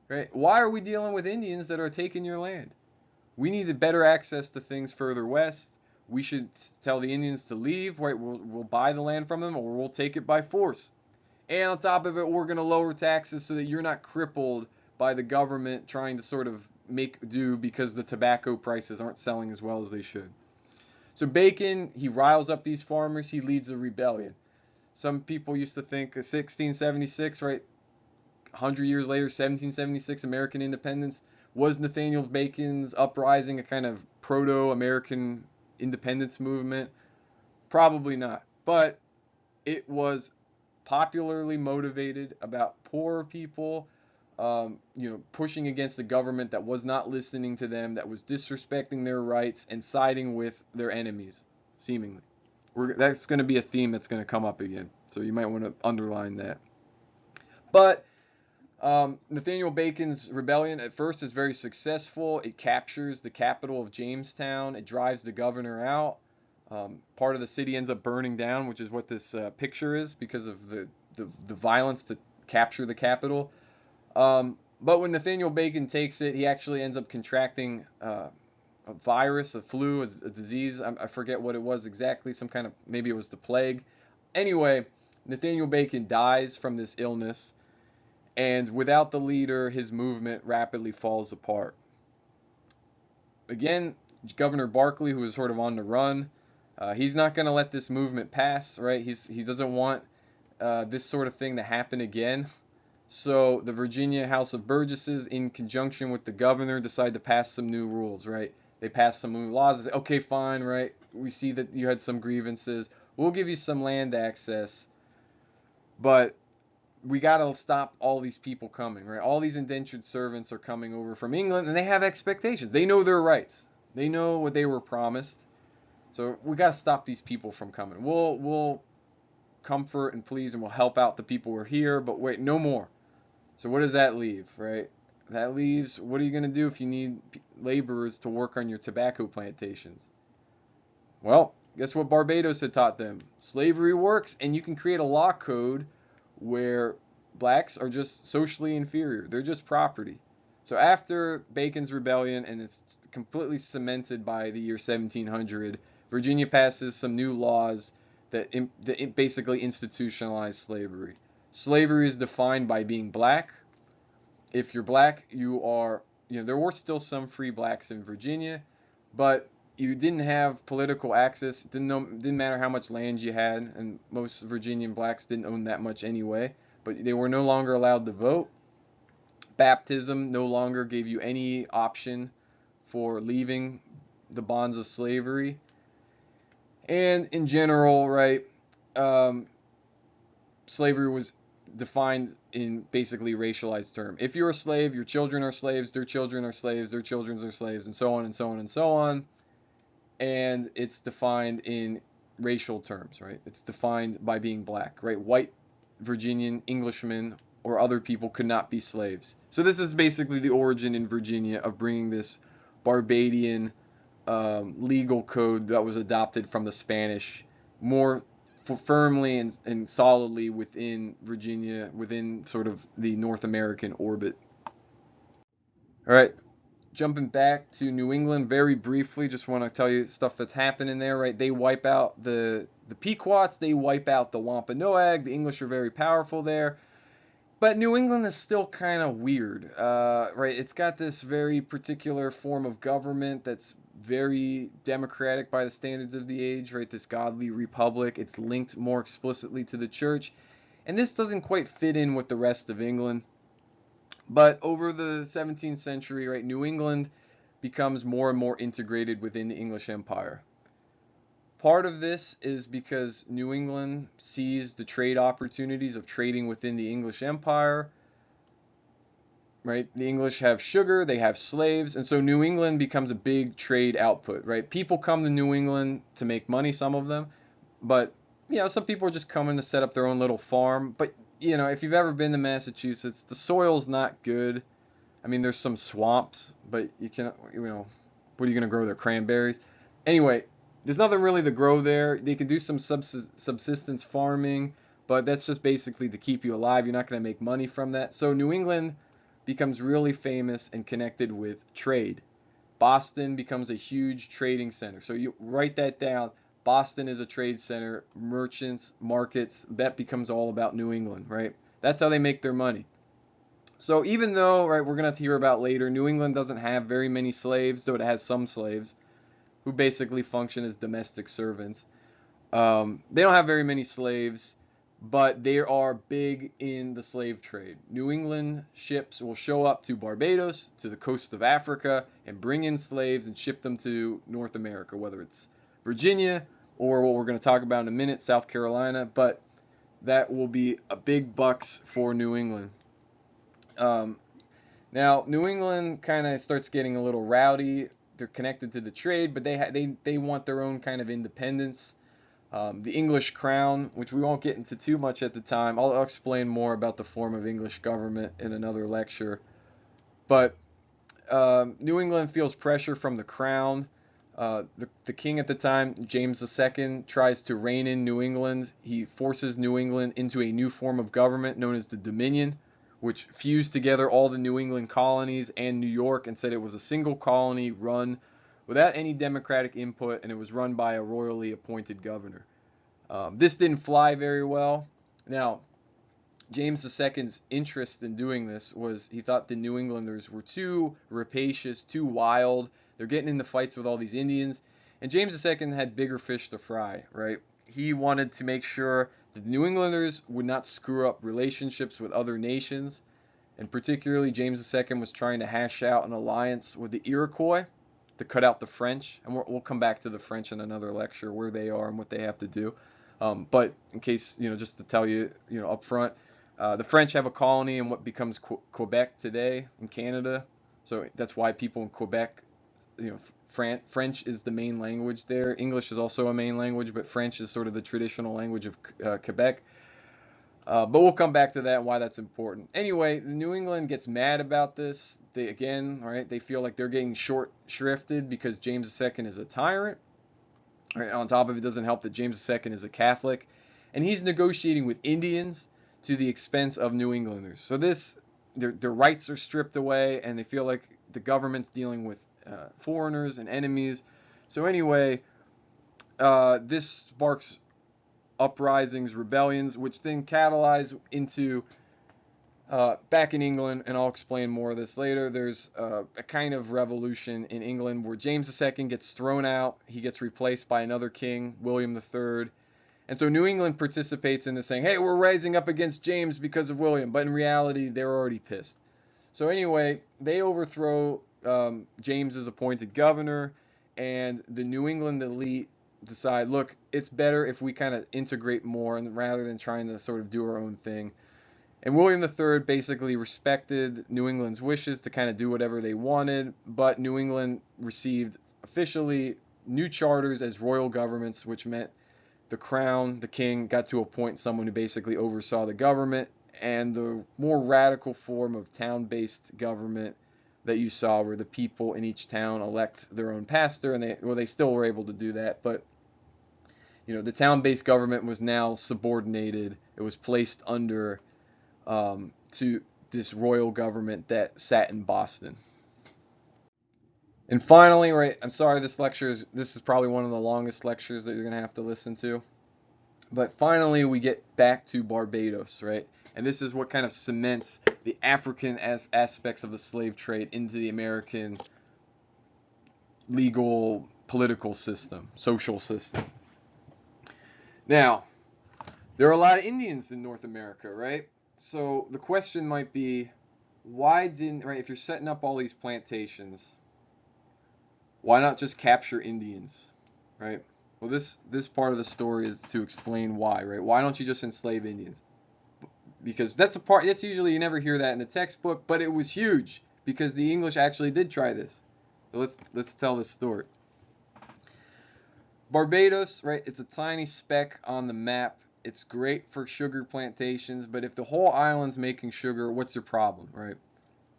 A: right? Why are we dealing with Indians that are taking your land? We need better access to things further west. We should tell the Indians to leave, right? We'll buy the land from them, or we'll take it by force. And on top of it, we're going to lower taxes so that you're not crippled by the government trying to sort of make do because the tobacco prices aren't selling as well as they should. So Bacon, he riles up these farmers, he leads a rebellion. Some people used to think 1676, right? 100 years later, 1776, American independence. Was Nathaniel Bacon's uprising a kind of proto-American independence movement? Probably not. But it was popularly motivated about poor people, pushing against a government that was not listening to them, that was disrespecting their rights and siding with their enemies, seemingly. That's going to be a theme that's going to come up again. So you might want to underline that. But Nathaniel Bacon's rebellion at first is very successful. It captures the capital of Jamestown. It drives the governor out. Part of the city ends up burning down, which is what this picture is because of the violence to capture the capital. But when Nathaniel Bacon takes it, he actually ends up contracting a virus, a flu, a disease. I forget what it was exactly. Some kind of, maybe it was the plague. Anyway, Nathaniel Bacon dies from this illness. And without the leader, his movement rapidly falls apart. Again, Governor Barkley, who is sort of on the run, he's not going to let this movement pass, right? He doesn't want this sort of thing to happen again. So the Virginia House of Burgesses, in conjunction with the governor, decide to pass some new rules, right? They pass some new laws and say, okay, fine, right? We see that you had some grievances. We'll give you some land access, but we got to stop all these people coming, right? All these indentured servants are coming over from England, and they have expectations. They know their rights. They know what they were promised. So we got to stop these people from coming. We'll comfort and please, and we'll help out the people who are here, but wait, no more. So what does that leave, right? That leaves, what are you going to do if you need laborers to work on your tobacco plantations? Well, guess what Barbados had taught them? Slavery works, and you can create a law code where blacks are just socially inferior. They're just property. So after Bacon's rebellion, and it's completely cemented by the year 1700, Virginia passes some new laws that basically institutionalize slavery. Slavery is defined by being black. If you're black, you are, there were still some free blacks in Virginia, but you didn't have political access. It didn't matter how much land you had, and most Virginian blacks didn't own that much anyway, but they were no longer allowed to vote. Baptism no longer gave you any option for leaving the bonds of slavery. And in general, right, slavery was defined in basically racialized term. If you're a slave, your children are slaves, their children are slaves, their children are slaves, and so on and so on and so on. And it's defined in racial terms, right? It's defined by being black, right? White Virginian Englishmen or other people could not be slaves. So this is basically the origin in Virginia of bringing this Barbadian legal code that was adopted from the Spanish more firmly and solidly within Virginia, within sort of the North American orbit. All right, jumping back to New England very briefly, just want to tell you stuff that's happening there, right? They wipe out the Pequots, they wipe out the Wampanoag. The English are very powerful there. But New England is still kind of weird, right? It's got this very particular form of government that's very democratic by the standards of the age, right? This godly republic. It's linked more explicitly to the church. And this doesn't quite fit in with the rest of England. But over the 17th century, right, New England becomes more and more integrated within the English Empire. Part of this is because New England sees the trade opportunities of trading within the English Empire, right? The English have sugar, they have slaves, and so New England becomes a big trade output, right? People come to New England to make money, some of them, but, some people are just coming to set up their own little farm. But, if you've ever been to Massachusetts, the soil's not good. I mean, there's some swamps, but you can, what are you going to grow there? Cranberries? Anyway, there's nothing really to grow there. They can do some subsistence farming, but that's just basically to keep you alive. You're not going to make money from that. So New England becomes really famous and connected with trade. Boston becomes a huge trading center. So you write that down. Boston is a trade center, merchants, markets, that becomes all about New England, right? That's how they make their money. So even though, right, we're going to hear about later, New England doesn't have very many slaves, though it has some slaves who basically function as domestic servants. They don't have very many slaves, but they are big in the slave trade. New England ships will show up to Barbados, to the coast of Africa, and bring in slaves and ship them to North America, whether it's Virginia or what we're going to talk about in a minute, South Carolina. But that will be a big bucks for New England. Now, New England kind of starts getting a little rowdy. They're connected to the trade, but they want their own kind of independence. The English crown, which we won't get into too much at the time. I'll explain more about the form of English government in another lecture. But New England feels pressure from the crown. The king at the time, James II, tries to reign in New England. He forces New England into a new form of government known as the Dominion, which fused together all the New England colonies and New York and said it was a single colony run without any democratic input, and it was run by a royally appointed governor. This didn't fly very well. Now, James II's interest in doing this was he thought the New Englanders were too rapacious, too wild. They're getting into fights with all these Indians. And James II had bigger fish to fry, right? He wanted to make sure that the New Englanders would not screw up relationships with other nations. And particularly, James II was trying to hash out an alliance with the Iroquois to cut out the French. And we'll come back to the French in another lecture, where they are and what they have to do. But in case, just to tell you, up front, the French have a colony in what becomes Quebec today in Canada. So that's why people in Quebec, French is the main language there. English is also a main language, but French is sort of the traditional language of Quebec. But we'll come back to that and why that's important. Anyway, New England gets mad about this. They feel like they're getting short shrifted because James II is a tyrant. Right, on top of it, doesn't help that James II is a Catholic, and he's negotiating with Indians to the expense of New Englanders. So their rights are stripped away, and they feel like the government's dealing with foreigners and enemies. So anyway, this sparks uprisings, rebellions, which then catalyze into back in England, and I'll explain more of this later. There's a kind of revolution in England where James II gets thrown out. He gets replaced by another king, William III. And so New England participates in this, saying, hey, we're rising up against James because of William. But in reality, they're already pissed. So anyway, they overthrow James's appointed governor, and the New England elite decide, look, it's better if we kind of integrate more and rather than trying to sort of do our own thing. And William III basically respected New England's wishes to kind of do whatever they wanted, but New England received officially new charters as royal governments, which meant the crown, the king, got to appoint someone who basically oversaw the government, and the more radical form of town-based government that you saw where the people in each town elect their own pastor, and they still were able to do that, but the town-based government was now subordinated. It was placed under to this royal government that sat in Boston. And finally, right, I'm sorry, this is probably one of the longest lectures that you're going to have to listen to. But finally, we get back to Barbados, right? And this is what kind of cements the African aspects of the slave trade into the American legal, political system, social system. Now, there are a lot of Indians in North America, right? So the question might be, if you're setting up all these plantations, why not just capture Indians, right? Well, this part of the story is to explain why, right? Why don't you just enslave Indians? Because that's usually, you never hear that in the textbook, but it was huge because the English actually did try this. So let's tell this story. Barbados, right? It's a tiny speck on the map. It's great for sugar plantations, but if the whole island's making sugar, what's your problem, right?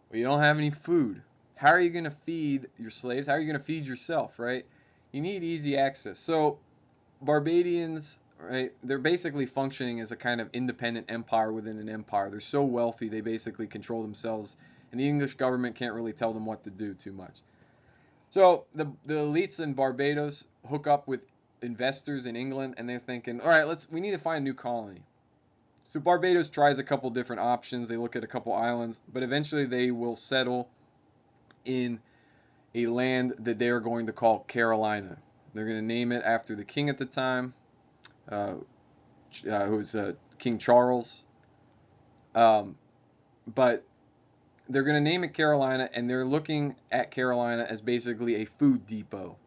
A: Well, you don't have any food. How are you going to feed your slaves? How are you going to feed yourself, right? You need easy access. So Barbadians right? They're basically functioning as a kind of independent empire within an empire. They're so wealthy, they basically control themselves, and the English government can't really tell them what to do too much. So the elites in Barbados hook up with investors in England, and they're thinking, all right, we need to find a new colony. So Barbados tries a couple different options. They look at a couple islands, but eventually they will settle in a land that they are going to call Carolina. They're going to name it after the king at the time, uh, who was King Charles. Um, but they're going to name it Carolina, and they're looking at Carolina as basically a food depot.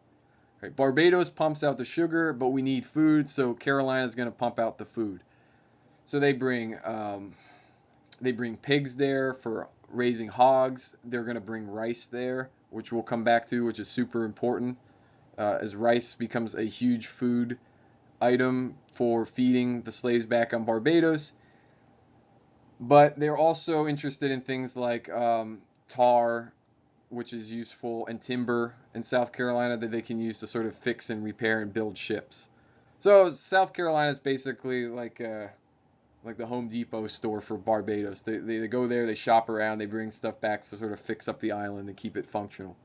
A: Right? Barbados pumps out the sugar, but we need food, so Carolina is going to pump out the food. So they bring pigs there for raising hogs. They're going to bring rice there, which we'll come back to, which is super important, as rice becomes a huge food item for feeding the slaves back on Barbados. But they're also interested in things like tar, which is useful, and timber in South Carolina that they can use to sort of fix and repair and build ships. So South Carolina is basically like the Home Depot store for Barbados. They go there, they shop around, they bring stuff back to sort of fix up the island and keep it functional.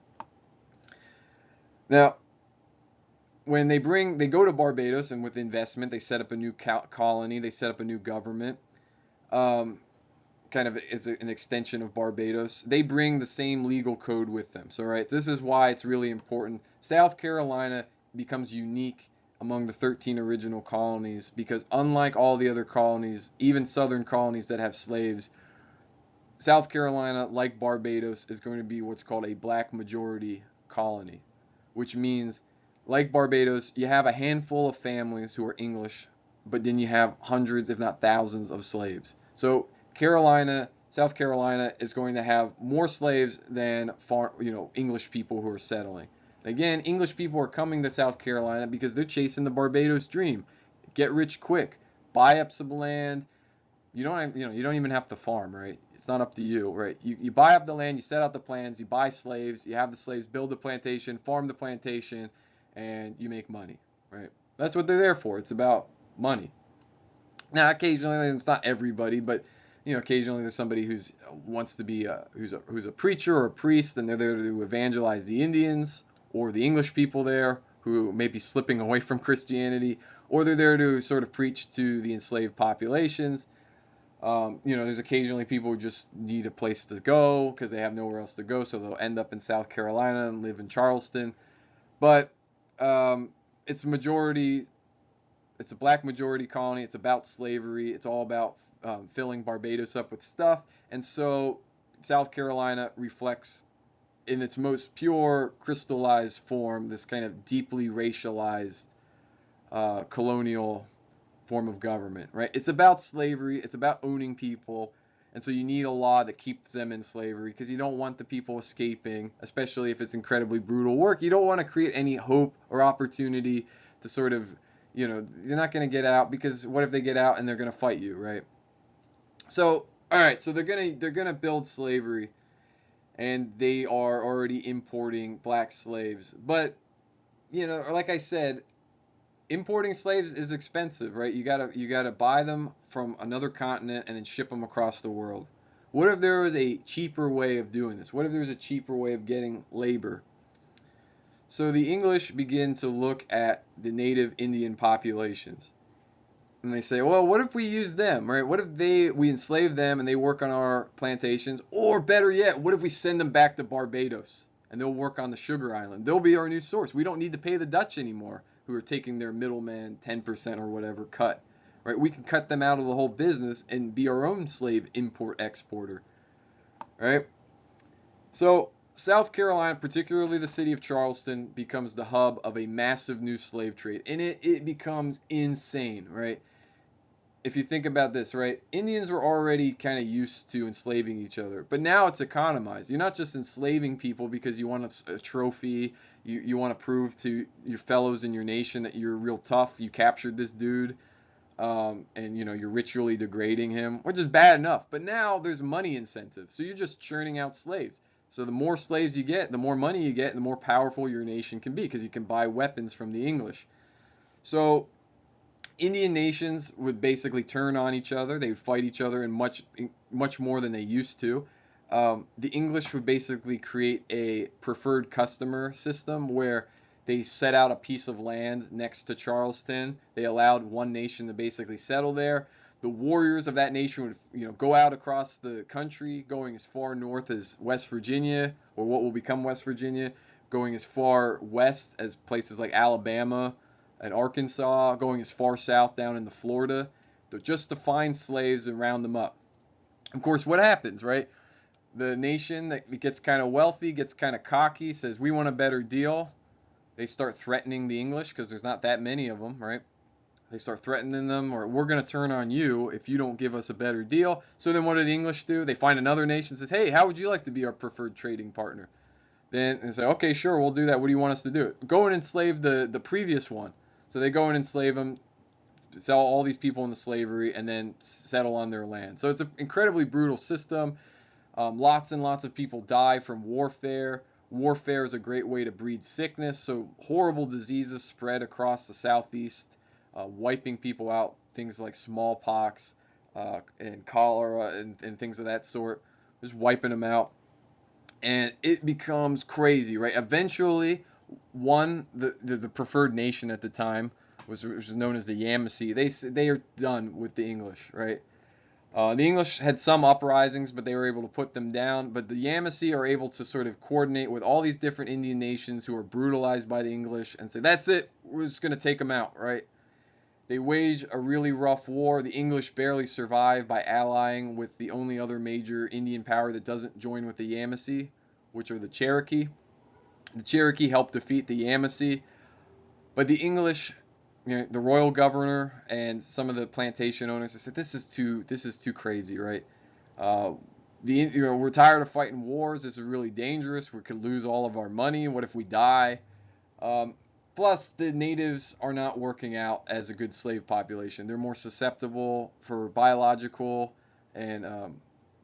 A: Now, when they go to Barbados, and with investment, they set up a new colony, they set up a new government, kind of as an extension of Barbados. They bring the same legal code with them. So, right, this is why it's really important. South Carolina becomes unique among the 13 original colonies because unlike all the other colonies, even southern colonies that have slaves, South Carolina, like Barbados, is going to be what's called a black majority colony, which means, like Barbados, you have a handful of families who are English, but then you have hundreds, if not thousands, of slaves. So South Carolina is going to have more slaves than English people who are settling. Again, English people are coming to South Carolina because they're chasing the Barbados dream. Get rich quick, buy up some land. You don't even have to farm, right? It's not up to you, right? You buy up the land, you set out the plans, you buy slaves, you have the slaves build the plantation, farm the plantation, and you make money, right? That's what they're there for. It's about money. Now, occasionally, it's not everybody, but occasionally there's somebody who's wants to be who's a preacher or a priest, and they're there to evangelize the Indians or the English people there who may be slipping away from Christianity, or they're there to sort of preach to the enslaved populations. There's occasionally people who just need a place to go because they have nowhere else to go, so they'll end up in South Carolina and live in Charleston. But it's a majority. It's a black majority colony. It's about slavery. It's all about filling Barbados up with stuff. And so South Carolina reflects, in its most pure, crystallized form, this kind of deeply racialized colonial form of government, right? It's about slavery. It's about owning people. And so you need a law that keeps them in slavery because you don't want the people escaping, especially if it's incredibly brutal work. You don't want to create any hope or opportunity to sort of, you're not going to get out because what if they get out and they're going to fight you, right? So, all right, so they're going to build slavery, and they are already importing black slaves. But, like I said, importing slaves is expensive, right? You gotta buy them from another continent and then ship them across the world. What if there was a cheaper way of doing this? What if there was a cheaper way of getting labor? So the English begin to look at the native Indian populations. And they say, well, what if we use them, right? What if we enslave them and they work on our plantations? Or better yet, what if we send them back to Barbados and they'll work on the sugar island? They'll be our new source. We don't need to pay the Dutch anymore, who are taking their middleman 10% or whatever cut, right? We can cut them out of the whole business and be our own slave import exporter, right? So South Carolina, particularly the city of Charleston, becomes the hub of a massive new slave trade, and it becomes insane, right? If you think about this, right, Indians were already kind of used to enslaving each other, but now it's economized. You're not just enslaving people because you want a trophy, you want to prove to your fellows in your nation that you're real tough, you captured this dude, and you're ritually degrading him, which is bad enough. But now there's money incentive, so you're just churning out slaves. So the more slaves you get, the more money you get, and the more powerful your nation can be because you can buy weapons from the English. So Indian nations would basically turn on each other. They would fight each other in much more than they used to. The English would basically create a preferred customer system where they set out a piece of land next to Charleston. They allowed one nation to basically settle there. The warriors of that nation would, go out across the country, going as far north as West Virginia, or what will become West Virginia, going as far west as places like Alabama and Arkansas, going as far south down into Florida, just to find slaves and round them up. Of course, what happens, right? The nation that gets kind of wealthy, gets kind of cocky, says, we want a better deal. They start threatening the English because there's not that many of them, right? They start threatening them, or we're going to turn on you if you don't give us a better deal. So then what do the English do? They find another nation and says, hey, how would you like to be our preferred trading partner? Then they say, okay, sure, we'll do that. What do you want us to do? Go and enslave the previous one. So they go and enslave them, sell all these people into slavery, and then settle on their land. So it's an incredibly brutal system. Lots and lots of people die from warfare. Warfare is a great way to breed sickness. So horrible diseases spread across the southeast, wiping people out. Things like smallpox and cholera and things of that sort. Just wiping them out. And it becomes crazy, right? Eventually, the preferred nation at the time which was known as the Yamasee. They are done with the English, right? The English had some uprisings, but they were able to put them down. But the Yamasee are able to sort of coordinate with all these different Indian nations who are brutalized by the English and say, that's it, we're just going to take them out, right? They wage a really rough war. The English barely survive by allying with the only other major Indian power that doesn't join with the Yamasee, which are the Cherokee. The Cherokee helped defeat the Yamasee, but the English, the royal governor and some of the plantation owners, they said this is too crazy, right? Uh, we're tired of fighting wars. This is really dangerous. We could lose all of our money. What if we die? Um, Plus, the natives are not working out as a good slave population. They're more susceptible for biological and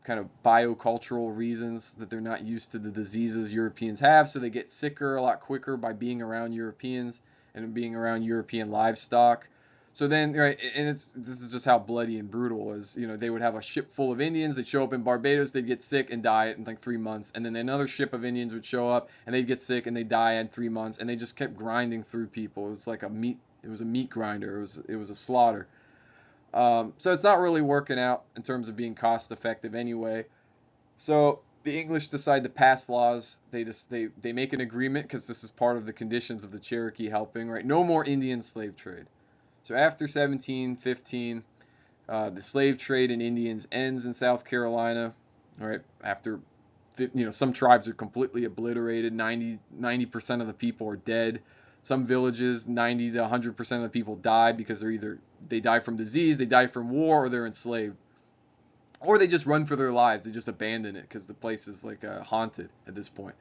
A: kind of biocultural reasons that they're not used to the diseases Europeans have, so they get sicker a lot quicker by being around Europeans and being around European livestock. So then, right, and this is just how bloody and brutal it is. They would have a ship full of Indians. They'd show up in Barbados. They'd get sick and die in like 3 months. And then another ship of Indians would show up and they'd get sick and they'd die in 3 months. And they just kept grinding through people. It was like It was a meat grinder. It was a slaughter. So it's not really working out in terms of being cost effective anyway. So the English decide to pass laws. They make an agreement because this is part of the conditions of the Cherokee helping, right? No more Indian slave trade. So after 1715, the slave trade in Indians ends in South Carolina. All right, after some tribes are completely obliterated. 90% of the people are dead. Some villages, 90 to 100% of the people die because they die from disease, they die from war, or they're enslaved, or they just run for their lives. They just abandon it because the place is like haunted at this point.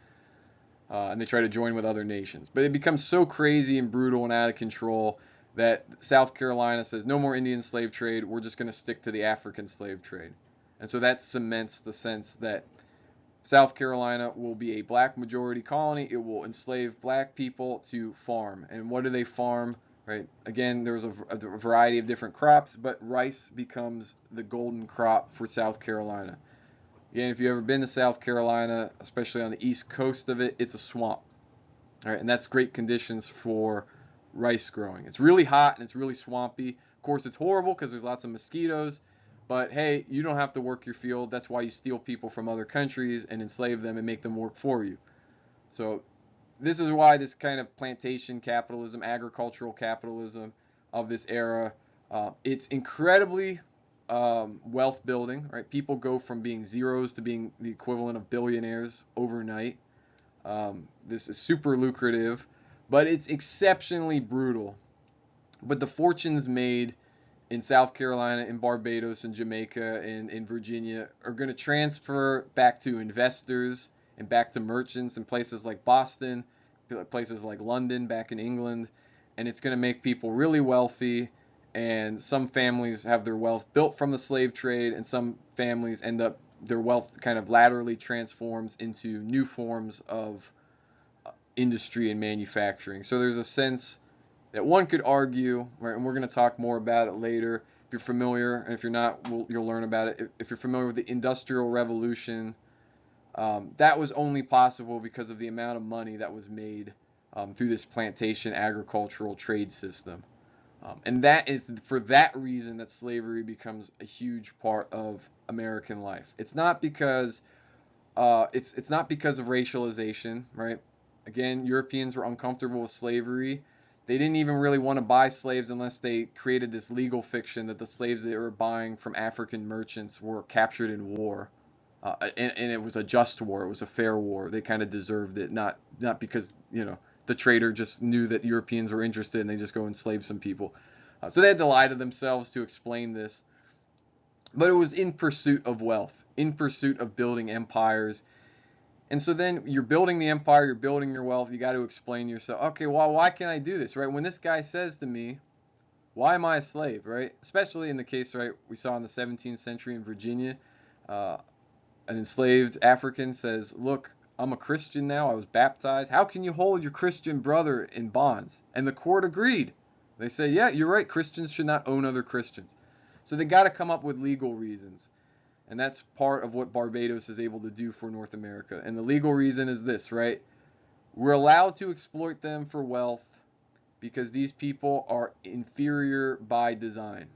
A: And they try to join with other nations. But it becomes so crazy and brutal and out of control that South Carolina says no more Indian slave trade. We're just going to stick to the African slave trade. And so that cements the sense that South Carolina will be a black majority colony. It will enslave black people to farm. And what do they farm? Right? Again, there's a variety of different crops, but rice becomes the golden crop for South Carolina. Again, if you've ever been to South Carolina, especially on the east coast of it, it's a swamp. All right, and that's great conditions for rice growing. It's really hot and it's really swampy. Of course, it's horrible because there's lots of mosquitoes, but hey, you don't have to work your field. That's why you steal people from other countries and enslave them and make them work for you. So this is why this kind of plantation capitalism, agricultural capitalism of this era, it's incredibly wealth building, right? People go from being zeros to being the equivalent of billionaires overnight. This is super lucrative, but it's exceptionally brutal. But the fortunes made in South Carolina, in Barbados, in Jamaica, and in Virginia are going to transfer back to investors and back to merchants in places like Boston, places like London, back in England, and it's going to make people really wealthy. And some families have their wealth built from the slave trade, and some families end up their wealth kind of laterally transforms into new forms of industry and manufacturing. So there's a sense that one could argue, right, and we're going to talk more about it later. If you're familiar, and if you're not, you'll learn about it. If you're familiar with the Industrial Revolution, that was only possible because of the amount of money that was made through this plantation agricultural trade system. And that is for that reason that slavery becomes a huge part of American life. It's not because it's not because of racialization, right? Again, Europeans were uncomfortable with slavery. They didn't even really want to buy slaves unless they created this legal fiction that the slaves they were buying from African merchants were captured in war. And it was a just war. It was a fair war. They kind of deserved it, not because the trader just knew that Europeans were interested and they just go enslave some people. So they had to lie to themselves to explain this. But it was in pursuit of wealth, in pursuit of building empires. And so then you're building the empire, you're building your wealth. You got to explain to yourself, okay, well, why can I do this, right? When this guy says to me, why am I a slave, right? Especially in the case, right, we saw in the 17th century in Virginia. An enslaved African says, look, I'm a Christian now. I was baptized. How can you hold your Christian brother in bonds? And the court agreed. They say, yeah, you're right. Christians should not own other Christians. So they got to come up with legal reasons. And that's part of what Barbados is able to do for North America. And the legal reason is this, right? We're allowed to exploit them for wealth because these people are inferior by design.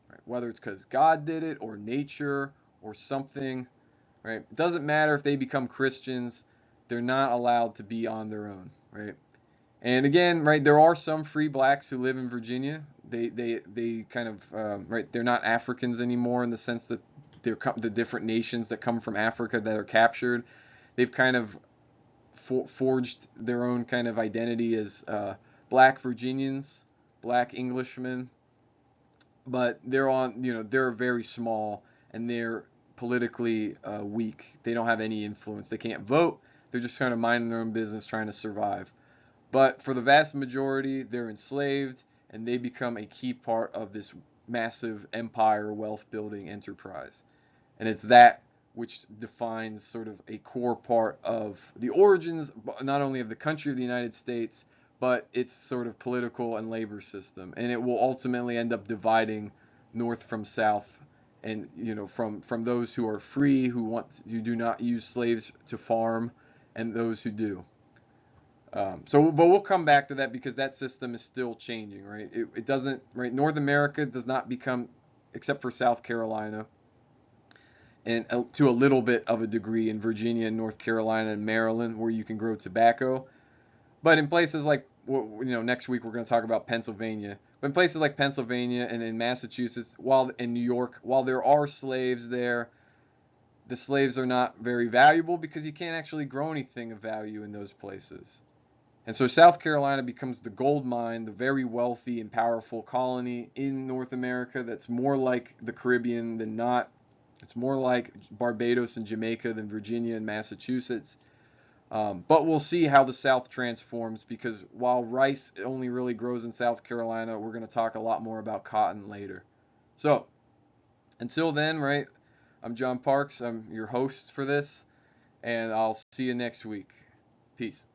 A: Right? Whether it's because God did it or nature or something, right? It doesn't matter if they become Christians, they're not allowed to be on their own, right? And again, right, there are some free blacks who live in Virginia. They kind of right, they're not Africans anymore in the sense that they're the different nations that come from Africa that are captured. They've kind of forged their own kind of identity as black Virginians, black Englishmen, but they're very small and they're politically weak. They don't have any influence. They can't vote. They're just kind of minding their own business, trying to survive. But for the vast majority, they're enslaved and they become a key part of this massive empire wealth building enterprise. And it's that which defines sort of a core part of the origins, not only of the country of the United States, but its sort of political and labor system. And it will ultimately end up dividing North from South, and from those who are free, who do not use slaves to farm, and those who do. But we'll come back to that because that system is still changing, right? It doesn't, right? North America does not become, except for South Carolina, and to a little bit of a degree in Virginia and North Carolina and Maryland, where you can grow tobacco. But in places like, next week we're going to talk about Pennsylvania. But in places like Pennsylvania and in Massachusetts, while in New York, while there are slaves there, the slaves are not very valuable because you can't actually grow anything of value in those places. And so South Carolina becomes the gold mine, the very wealthy and powerful colony in North America that's more like the Caribbean than not. It's more like Barbados and Jamaica than Virginia and Massachusetts. But we'll see how the South transforms because while rice only really grows in South Carolina, we're going to talk a lot more about cotton later. So until then, right, I'm John Parks. I'm your host for this, and I'll see you next week. Peace.